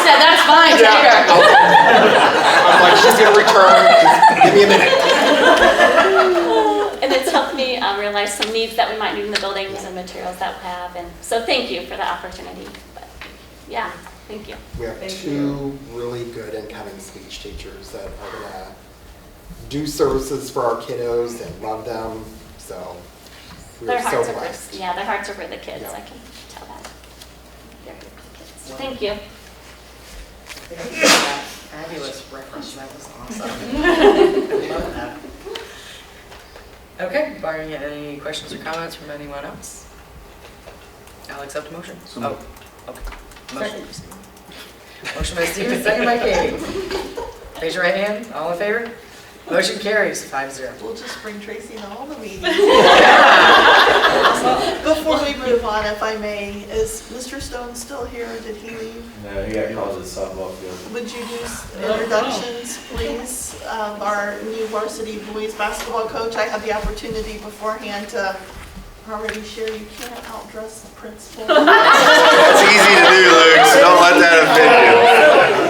said, that's fine, take her. I was like, she's going to return. Just give me a minute. And it's helped me realize some needs that we might need in the buildings and materials that we have. And so thank you for the opportunity. But yeah, thank you. We have 2 really good incoming speech teachers that are going to do services for our kiddos and love them. So we're so blessed. Yeah, their hearts are for the kids. Yeah. I can tell that. They're here for the kids. So thank you. Fabulous reference. That was awesome. I love that. Okay, barring any questions or comments from anyone else, I'll accept a motion. Okay. Motion. Motion by Stephen, second by Katie. Raise your right hand. All in favor? Motion carries 5-0. We'll just bring Tracy to all the meetings. Before we move on, if I may, is Mr. Stone still here, or did he leave? No, he got called to the softball field. Would you do introductions, please, of our new varsity boys basketball coach? I had the opportunity beforehand to already share you can't outdress the principal. That's easy to do, Luke, so don't let that offend you.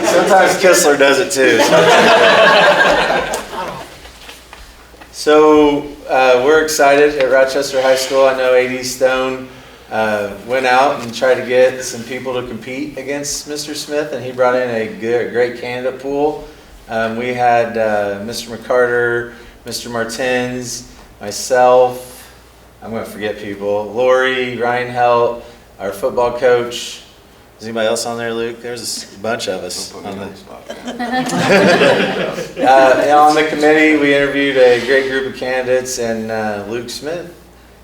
Sometimes Kistler does it too. So we're excited at Rochester High School. I know A.D. Stone went out and tried to get some people to compete against Mr. Smith, and he brought in a great candidate pool. We had Mr. McCarter, Mr. Martins, myself, I'm going to forget people, Lori, Ryan Helt, our football coach. Is anybody else on there, Luke? There's a bunch of us on the spot. On the committee, we interviewed a great group of candidates, and Luke Smith,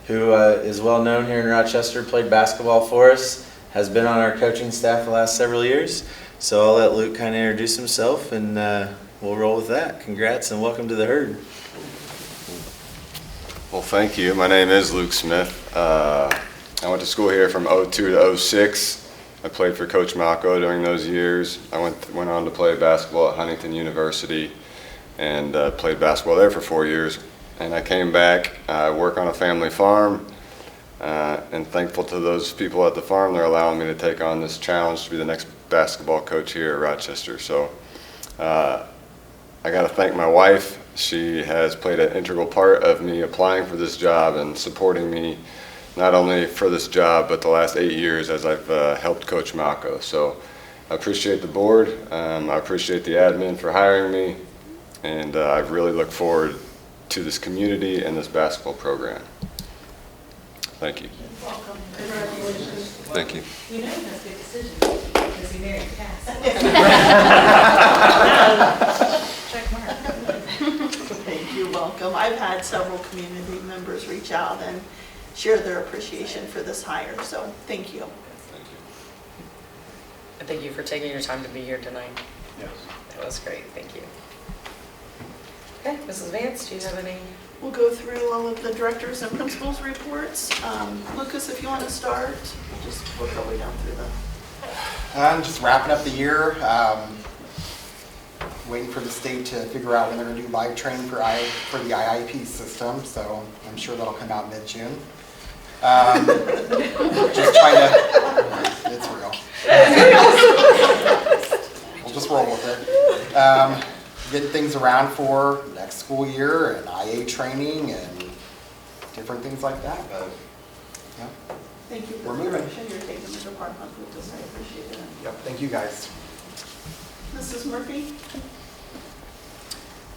who is well known here in Rochester, played basketball for us, has been on our coaching staff the last several years. So I'll let Luke kind of introduce himself, and we'll roll with that. Congrats and welcome to the herd. Well, thank you. My name is Luke Smith. I went to school here from 02 to 06. I played for Coach Malco during those years. I went on to play basketball at Huntington University and played basketball there for 4 years. And I came back, I work on a family farm, and thankful to those people at the farm, they're allowing me to take on this challenge to be the next basketball coach here at Rochester. So I got to thank my wife. She has played an integral part of me applying for this job and supporting me not only for this job, but the last 8 years as I've helped Coach Malco. So I appreciate the board. I appreciate the admin for hiring me. And I really look forward to this community and this basketball program. Thank you. Welcome. Congratulations. Thank you. We know he has good decisions because he married Cass. Check mark. Thank you, welcome. I've had several community members reach out and share their appreciation for this hire, so thank you. And thank you for taking your time to be here tonight. Yes. That was great, thank you. Okay, Mrs. Vance, do you have any? We'll go through all of the directors and principals reports. Lucas, if you want to start, we'll just work our way down through them. I'm just wrapping up the year, waiting for the state to figure out when they're going to do live training for the IIP system, so I'm sure that'll come out mid-June. Just trying to, it's real. We'll just roll with it. Getting things around for next school year and IA training and different things like that, but yeah. Thank you for We're the moving. direction you're taking the department with us. I appreciate it. Yep, thank you guys. Mrs. Murphy?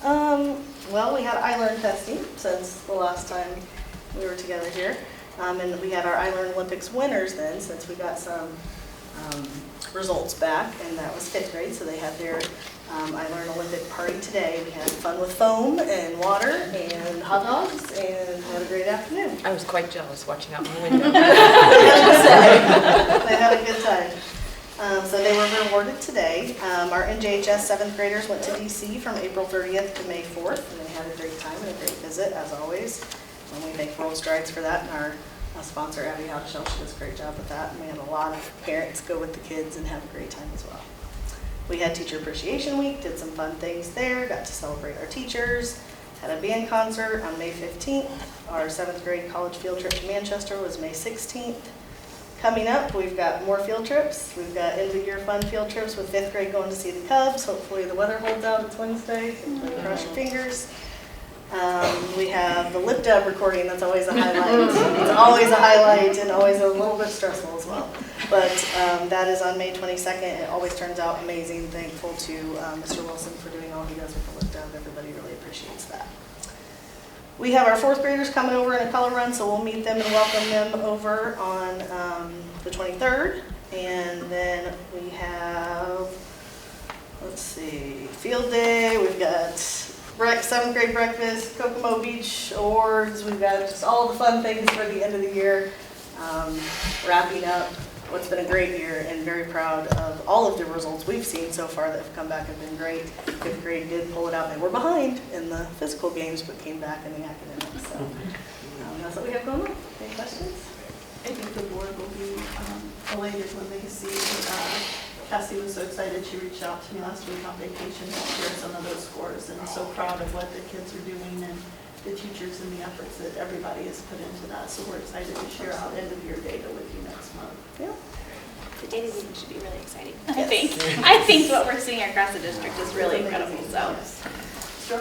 Well, we had iLearn testing since the last time we were together here. And we had our iLearn Olympics winners then, since we got some results back, and that was 5th grade, so they had their iLearn Olympic party today. We had fun with foam and water and hot dogs and had a great afternoon. I was quite jealous watching out my window. They had a good time. So they were rewarded today. Our NJHS 7th graders went to DC from April 30th to May 4th, and they had a great time and a great visit, as always. And we thank World Strides for that, and our sponsor, Abby Howdeshell, she does a great job with that. And we had a lot of parents go with the kids and have a great time as well. We had Teacher Appreciation Week, did some fun things there, got to celebrate our teachers, had a band concert on May 15th. Our 7th grade college field trip to Manchester was May 16th. Coming up, we've got more field trips. We've got end-of-year fun field trips with 5th grade going to see the Cubs. Hopefully the weather holds out. It's Wednesday. Cross your fingers. We have the lip dub recording. That's always a highlight. It's always a highlight and always a little bit stressful as well. But that is on May 22nd. It always turns out amazing. Thankful to Mr. Wilson for doing all he does with the lip dub. Everybody really appreciates that. We have our 4th graders coming over in a color run, so we'll meet them and welcome them over on the 23rd. And then we have, let's see, field day. We've got 7th grade breakfast, Kokomo Beach awards. We've got just all the fun things for the end of the year. Wrapping up what's been a great year, and very proud of all of the results we've seen so far that have come back have been great. 5th grade did pull it out. They were behind in the physical games, but came back in the academics. So that's what we have going on. Any questions? I think the board will be elated when they see Cassie was so excited. She reached out to me last week on vacation to share some of those scores, and so proud of what the kids are doing and the teachers and the efforts that everybody has put into that. So we're excited to share out end of year data with you next month. Yeah. The data meeting should be really exciting. Yes. I think what we're seeing across the district is really incredible. So.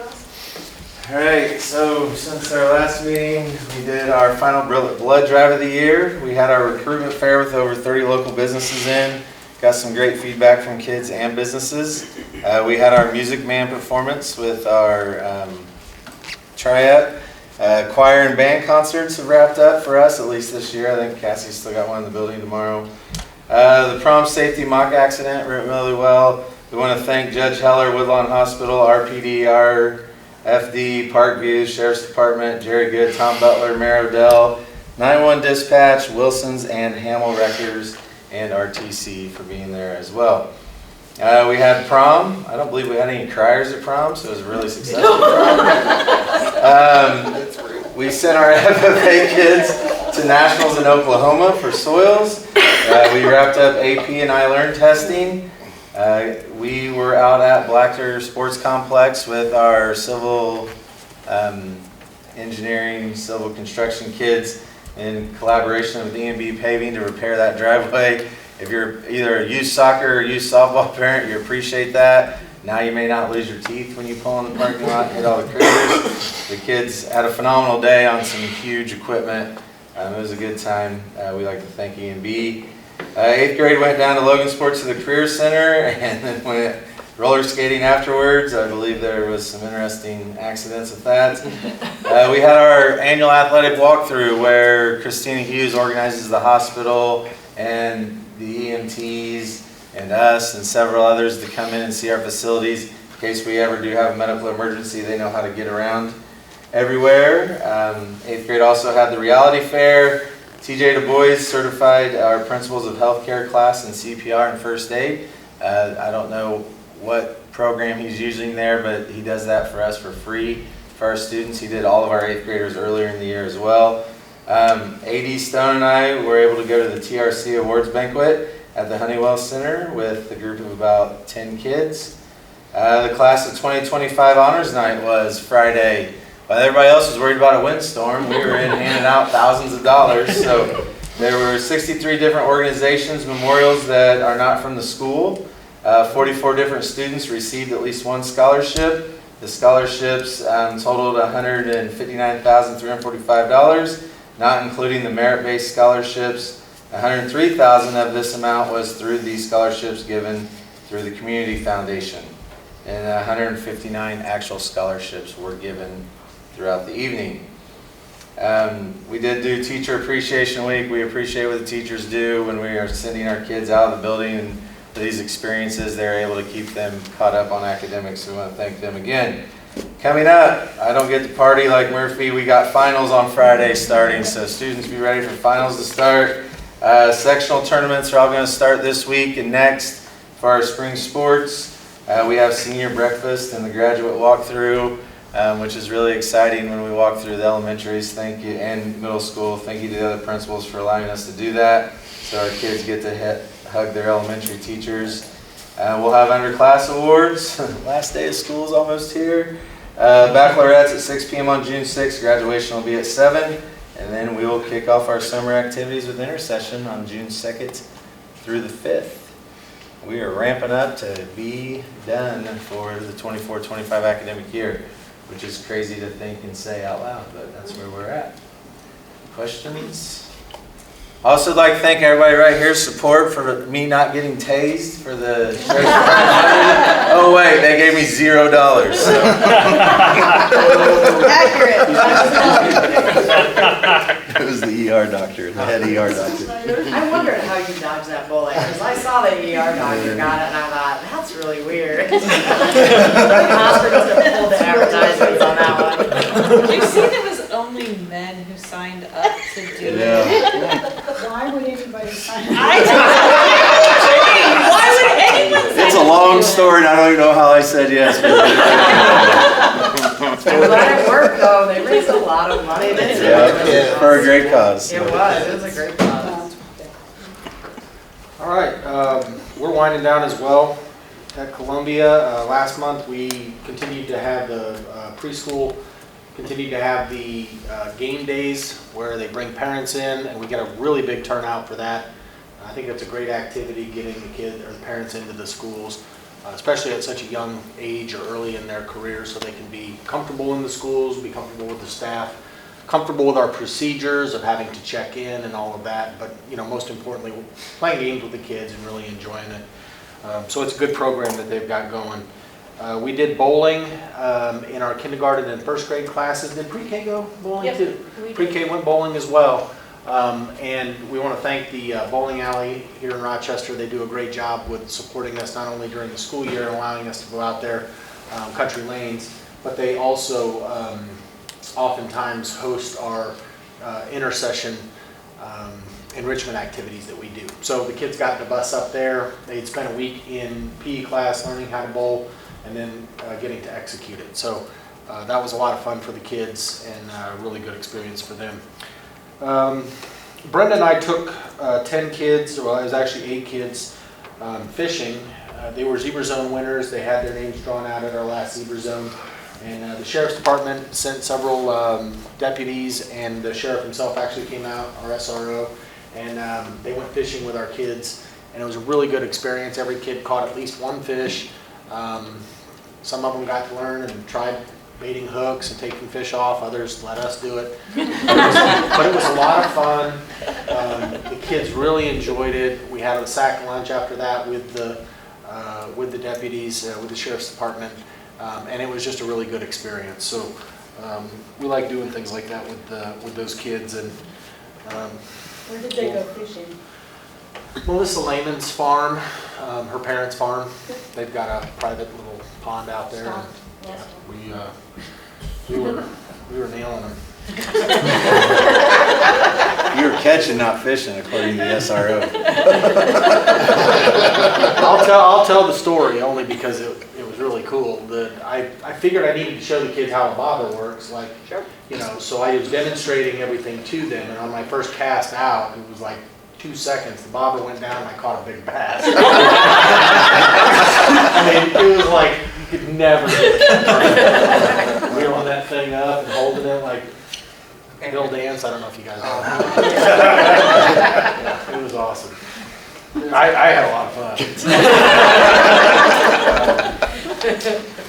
All right, so since our last meeting, we did our final blood drive of the year. We had our recruitment fair with over 30 local businesses in. Got some great feedback from kids and businesses. We had our Music Man performance with our triad. Choir and band concerts have wrapped up for us, at least this year. I think Cassie's still got one in the building tomorrow. The prom safety mock accident went really well. We want to thank Judge Heller, Woodlawn Hospital, RPD, RFD, Parkview, Sheriff's Department, Jerry Good, Tom Butler, Mayor Odell, 911 Dispatch, Wilson's, and Hamill Records, and RTC for being there as well. We had prom. I don't believe we had any criers at prom, so it was a really successful prom. We sent our FFA kids to nationals in Oklahoma for soils. We wrapped up AP and iLearn testing. We were out at Blackter Sports Complex with our civil engineering, civil construction kids in collaboration with E&B Paving to repair that driveway. If you're either a youth soccer or youth softball parent, you appreciate that. Now you may not lose your teeth when you pull in the parking lot and hit all the critters. The kids had a phenomenal day on some huge equipment. It was a good time. We'd like to thank E&B. 8th grade went down to Logan Sports to the Career Center and then went roller skating afterwards. I believe there was some interesting accidents with that. We had our annual athletic walkthrough where Christina Hughes organizes the hospital and the EMTs and us and several others to come in and see our facilities. In case we ever do have a medical emergency, they know how to get around everywhere. 8th grade also had the reality fair. TJ Du Bois certified our principles of healthcare class in CPR and first aid. I don't know what program he's using there, but he does that for us for free for our students. He did all of our 8th graders earlier in the year as well. AD Stone and I were able to go to the TRC Awards Banquet at the Honeywell Center with a group of about 10 kids. The class of 2025 Honors Night was Friday. While everybody else was worried about a windstorm, we were in handing out thousands of dollars. So there were 63 different organizations, memorials that are not from the school. 44 different students received at least one scholarship. The scholarships totaled $159,345, not including the merit-based scholarships. $103,000 of this amount was through these scholarships given through the Community Foundation. And 159 actual scholarships were given throughout the evening. We did do Teacher Appreciation Week. We appreciate what the teachers do when we are sending our kids out of the building, and for these experiences, they're able to keep them caught up on academics. So we want to thank them again. Coming up, I don't get to party like Murphy. We got finals on Friday starting, so students be ready for finals to start. Sectional tournaments are all going to start this week and next for our spring sports. We have senior breakfast and the graduate walkthrough, which is really exciting when we walk through the elementaries. Thank you, and middle school. Thank you to the other principals for allowing us to do that, so our kids get to hug their elementary teachers. We'll have underclass awards. Last day of school is almost here. Baccalorettes at 6 p.m. on June 6th. Graduation will be at 7. And then we will kick off our summer activities with intercession on June 2nd through the 5th. We are ramping up to be done for the 24-25 academic year, which is crazy to think and say out loud, but that's where we're at. Questions? Also, I'd like to thank everybody right here's support for me not getting tased for the sheriff's department. Oh wait, they gave me $0. So. Accurate. It was the ER doctor, the head ER doctor. I wondered how you dodged that bullet, because I saw the ER doctor got it, and I thought, that's really weird. The hospitals have pulled the advertisements on that one. Did you see there was only men who signed up to do it? Why would anybody sign up? Why would anyone sign up? It's a long story, and I don't even know how I said yes. I'm glad it worked, though. They raised a lot of money. Yeah, for a great cause. It was a great cause. All right, we're winding down as well at Columbia. Last month we continued to have the preschool, continued to have the game days where they bring parents in, and we get a really big turnout for that. I think it's a great activity getting the kids or the parents into the schools, especially at such a young age or early in their career, so they can be comfortable in the schools, be comfortable with the staff, comfortable with our procedures of having to check in and all of that, but most importantly, playing games with the kids and really enjoying it. So it's a good program that they've got going. We did bowling in our kindergarten and first grade classes. Did pre-K go bowling too? Pre-K went bowling as well. And we want to thank the bowling alley here in Rochester. They do a great job with supporting us not only during the school year and allowing us to go out there, country lanes, but they also oftentimes host our intercession enrichment activities that we do. So the kids got the bus up there. They'd spent a week in PE class learning how to bowl and then getting to execute it. So that was a lot of fun for the kids and a really good experience for them. Brenda and I took 10 kids, well it was actually 8 kids, fishing. They were Zebra Zone winners. They had their names drawn out at our last Zebra Zone. And the Sheriff's Department sent several deputies, and the Sheriff himself actually came out, our SRO, and they went fishing with our kids. And it was a really good experience. Every kid caught at least one fish. Some of them got to learn and tried baiting hooks and taking fish off. Others let us do it. But it was a lot of fun. The kids really enjoyed it. We had a sack lunch after that with the with the deputies, with the sheriff's department, and it was just a really good experience. So we like doing things like that with those kids. And Where did they go fishing? Melissa Lehman's farm, her parents' farm, they've got a private little pond out there. Stop. We were nailing them. You were catching, not fishing, according to the SRO. I'll tell the story only because it was really cool. I figured I needed to show the kids how a bobber works, like, you know, so I was demonstrating everything to them, and on my first cast out, it was like 2 seconds, the bobber went down and I caught a big bass. I mean, it was like, you could never wheeling that thing up and holding it like Bill Dance. I don't know if you guys know that. Yeah, it was awesome. I had a lot of fun.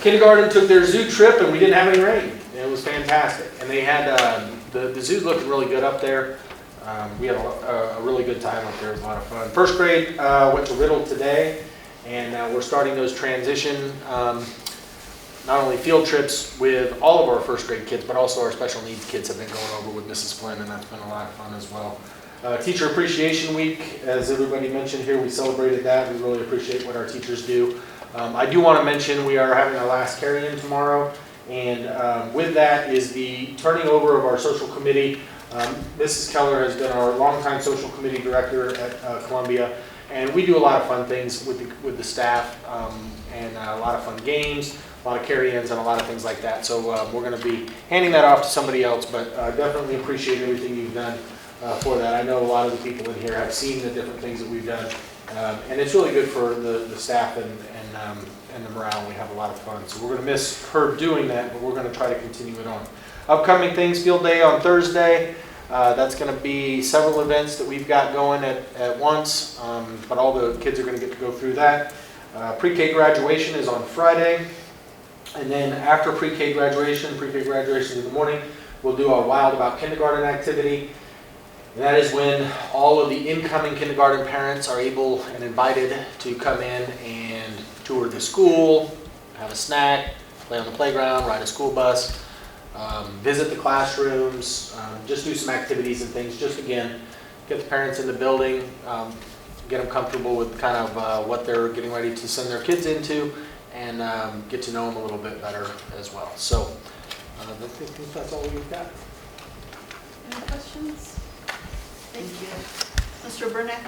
Kindergarten took their zoo trip and we didn't have any rain. It was fantastic. And they had, the zoo's looking really good up there. We had a really good time up there. It was a lot of fun. First grade went to Riddle today, and we're starting those transition, not only field trips with all of our first grade kids, but also our special needs kids have been going over with Mrs. Flynn, and that's been a lot of fun as well. Teacher Appreciation Week, as everybody mentioned here, we celebrated that. We really appreciate what our teachers do. I do want to mention we are having our last carry-in tomorrow, and with that is the turning over of our social committee. Mrs. Keller has been our longtime social committee director at Columbia, and we do a lot of fun things with the staff, and a lot of fun games, a lot of carry-ins, and a lot of things like that. So we're going to be handing that off to somebody else, but definitely appreciate everything you've done for that. I know a lot of the people in here have seen the different things that we've done, and it's really good for the staff and the morale. We have a lot of fun. So we're going to miss her doing that, but we're going to try to continue it on. Upcoming things, field day on Thursday. That's going to be several events that we've got going at once, but all the kids are going to get to go through that. Pre-K graduation is on Friday, and then after pre-K graduation in the morning, we'll do our Wild About Kindergarten activity. And that is when all of the incoming kindergarten parents are able and invited to come in and tour the school, have a snack, play on the playground, ride a school bus, visit the classrooms, just do some activities and things. Just again, get the parents in the building, get them comfortable with kind of what they're getting ready to send their kids into, and get to know them a little bit better as well. So I think that's all we've got. Any questions? Thank you. Mr. Burnett?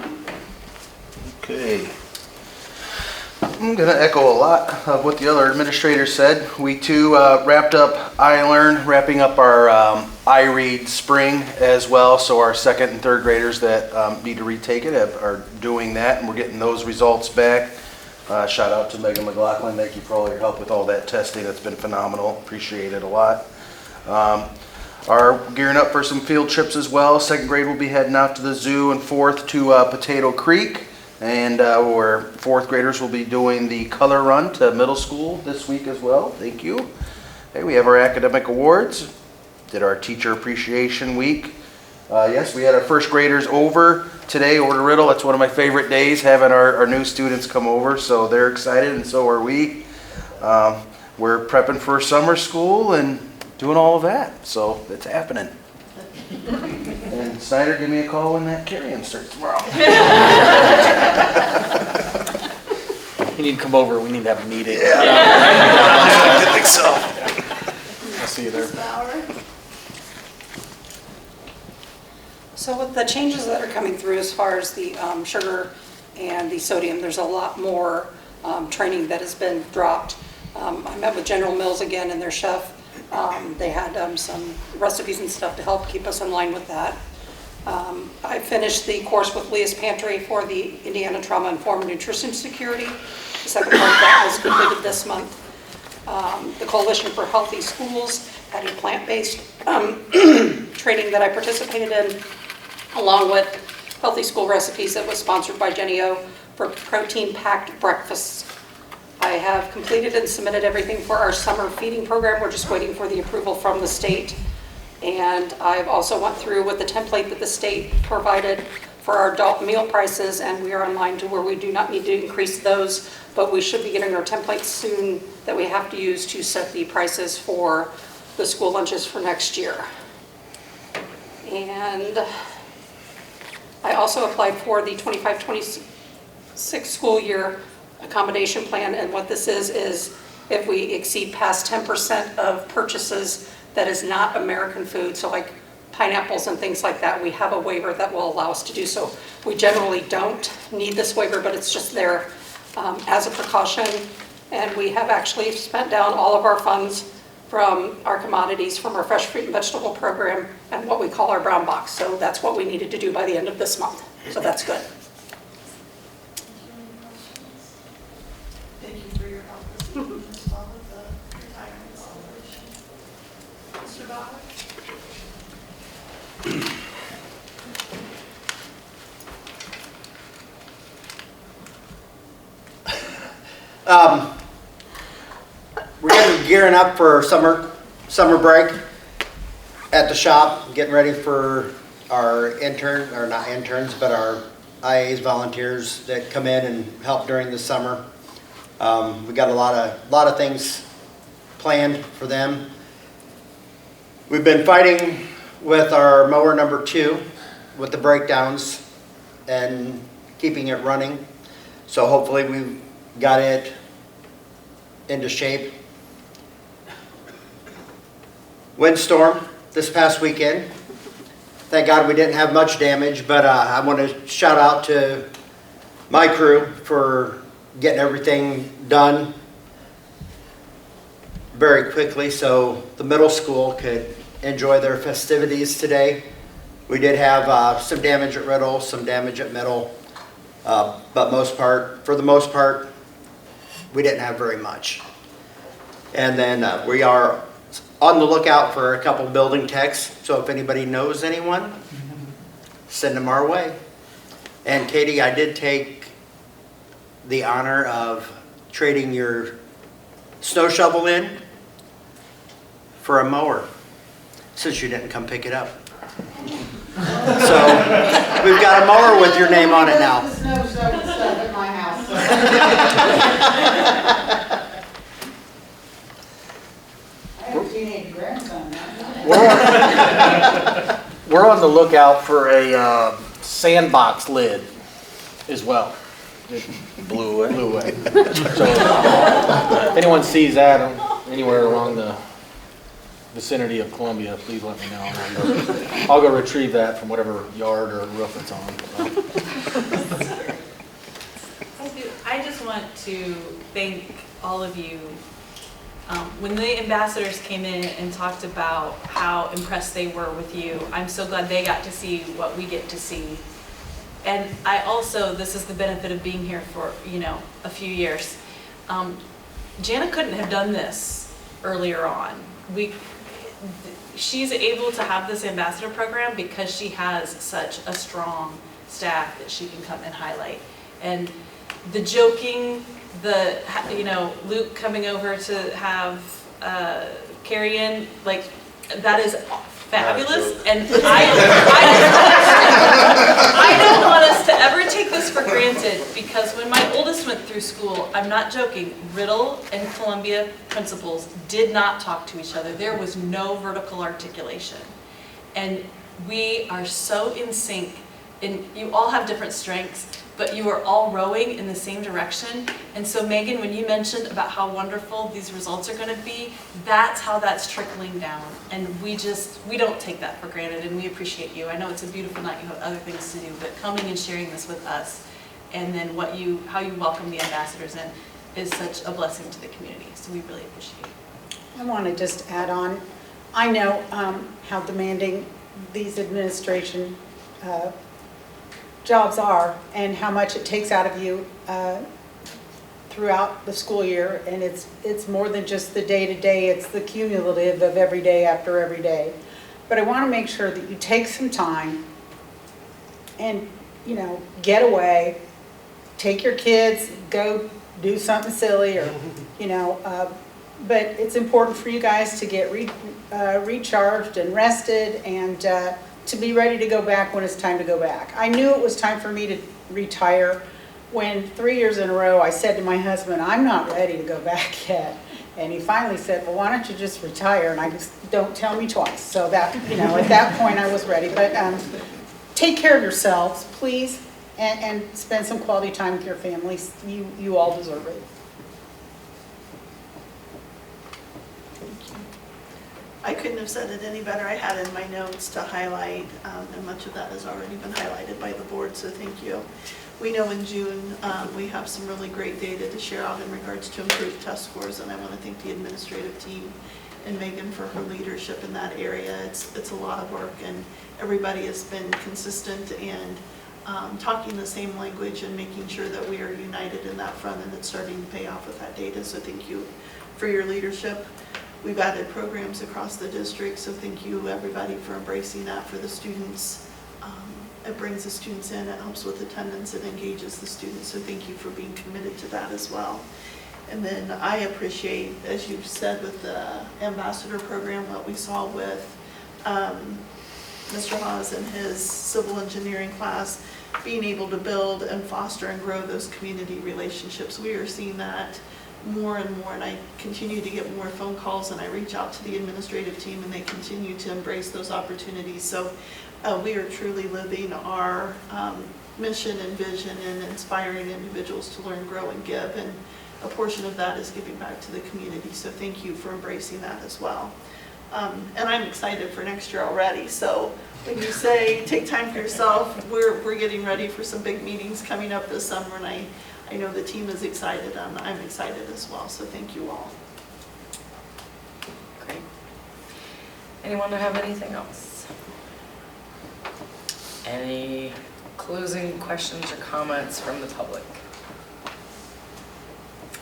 Okay. I'm going to echo a lot of what the other administrators said. We too wrapped up iLearn, wrapping up our iRead spring as well. So our second and third graders that need to retake it are doing that, and we're getting those results back. Shout out to Megan McLaughlin. Thank you for all your help with all that testing. That's been phenomenal. Appreciate it a lot. Are gearing up for some field trips as well. Second grade will be heading out to the zoo, and fourth to Potato Creek. And where fourth graders will be doing the color run to middle school this week as well. Thank you. Hey, we have our academic awards. Did our teacher appreciation week. Yes, we had our first graders over today over to Riddle. That's one of my favorite days, having our new students come over. So they're excited, and so are we. We're prepping for summer school and doing all of that. So it's happening. And Snyder, give me a call when that carry-in starts tomorrow. You need to come over. We need to have a meeting. Yeah. I think so. I'll see you there. So with the changes that are coming through as far as the sugar and the sodium, there's a lot more training that has been dropped. I met with General Mills again and their chef. They had some recipes and stuff to help keep us in line with that. I finished the course with Leah's Pantry for the Indiana Trauma Informed Nutrition Security. The second part of that was completed this month. The Coalition for Healthy Schools had a plant-based training that I participated in, along with Healthy School Recipes that was sponsored by Jenny O for protein-packed breakfasts. I have completed and submitted everything for our summer feeding program. We're just waiting for the approval from the state. And I've also went through with the template that the state provided for our adult meal prices, and we are in line to where we do not need to increase those, but we should be getting our templates soon that we have to use to set the prices for the school lunches for next year. And I also applied for the 25-26 school year accommodation plan, and what this is if we exceed past 10% of purchases that is not American food, so like pineapples and things like that, we have a waiver that will allow us to do so. We generally don't need this waiver, but it's just there as a precaution, and we have actually spent down all of our funds from our commodities, from our fresh fruit and vegetable program, and what we call our brown box. So that's what we needed to do by the end of this month. So that's good. Thank you for your help this evening as well with the retirement celebration. Mr. Bauer? We're gearing up for summer break at the shop, getting ready for our not interns, but our IAs, volunteers that come in and help during the summer. We got a lot of things planned for them. We've been fighting with our mower number 2 with the breakdowns and keeping it running. So hopefully we've got it into shape. Windstorm this past weekend. Thank God we didn't have much damage, but I want to shout out to my crew for getting everything done very quickly so the middle school could enjoy their festivities today. We did have some damage at Riddle, some damage at Middle, but for the most part, we didn't have very much. And then we are on the lookout for a couple building techs, so if anybody knows anyone, send them our way. And Katie, I did take the honor of trading your snow shovel in for a mower, since you didn't come pick it up. So we've got a mower with your name on it now. The snow shovel stuff at my house. I have a teenage grandson now. We're on the lookout for a sandbox lid as well. It blew away. So if anyone sees that anywhere along the vicinity of Columbia, please let me know. I'll go retrieve that from whatever yard or roof it's on. I just want to thank all of you. When the ambassadors came in and talked about how impressed they were with you, I'm so glad they got to see what we get to see. And I also, this is the benefit of being here for, a few years. Jana couldn't have done this earlier on. She's able to have this ambassador program because she has such a strong staff that she can come and highlight. And the joking, Luke coming over to have Carrie in, that is fabulous. And I don't want us to ever take this for granted, because when my oldest went through school, I'm not joking, Riddle and Columbia principals did not talk to each other. There was no vertical articulation. And we are so in sync, and you all have different strengths, but you are all rowing in the same direction. And so Megan, when you mentioned about how wonderful these results are going to be, that's how that's trickling down. And we don't take that for granted, and we appreciate you. I know it's a beautiful night, you have other things to do, but coming and sharing this with us, and then how you welcome the ambassadors in, is such a blessing to the community. So we really appreciate it. I want to just add on, I know how demanding these administration jobs are and how much it takes out of you throughout the school year, and it's more than just the day-to-day, it's the cumulative of every day after every day. But I want to make sure that you take some time and get away, take your kids, go do something silly, or but it's important for you guys to get recharged and rested, and to be ready to go back when it's time to go back. I knew it was time for me to retire when 3 years in a row I said to my husband, I'm not ready to go back yet. And he finally said, well, why don't you just retire? And I just, don't tell me twice. So that, at that point I was ready. But take care of yourselves, please, and spend some quality time with your families. You all deserve it. I couldn't have said it any better. I had in my notes to highlight, and much of that has already been highlighted by the board, so thank you. We know in June, we have some really great data to share out in regards to improved test scores, and I want to thank the administrative team and Megan for her leadership in that area. It's a lot of work, and everybody has been consistent and talking the same language and making sure that we are united in that front, and it's starting to pay off with that data, so thank you for your leadership. We've added programs across the district, so thank you everybody for embracing that for the students. It brings the students in, it helps with attendance, it engages the students, so thank you for being committed to that as well. And then I appreciate, as you've said with the ambassador program, what we saw with Mr. Haas and his civil engineering class, being able to build and foster and grow those community relationships. We are seeing that more and more, and I continue to get more phone calls, and I reach out to the administrative team, and they continue to embrace those opportunities. So we are truly living our mission and vision and inspiring individuals to learn, grow, and give, and a portion of that is giving back to the community. So thank you for embracing that as well. And I'm excited for next year already. So when you say take time for yourself, we're getting ready for some big meetings coming up this summer, and I know the team is excited. I'm excited as well, so thank you all. Great. Anyone have anything else? Any closing questions or comments from the public?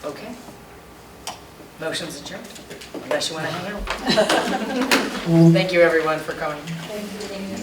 Okay. Motion's adjourned, unless you want to hang out. Thank you everyone for coming. Thank you.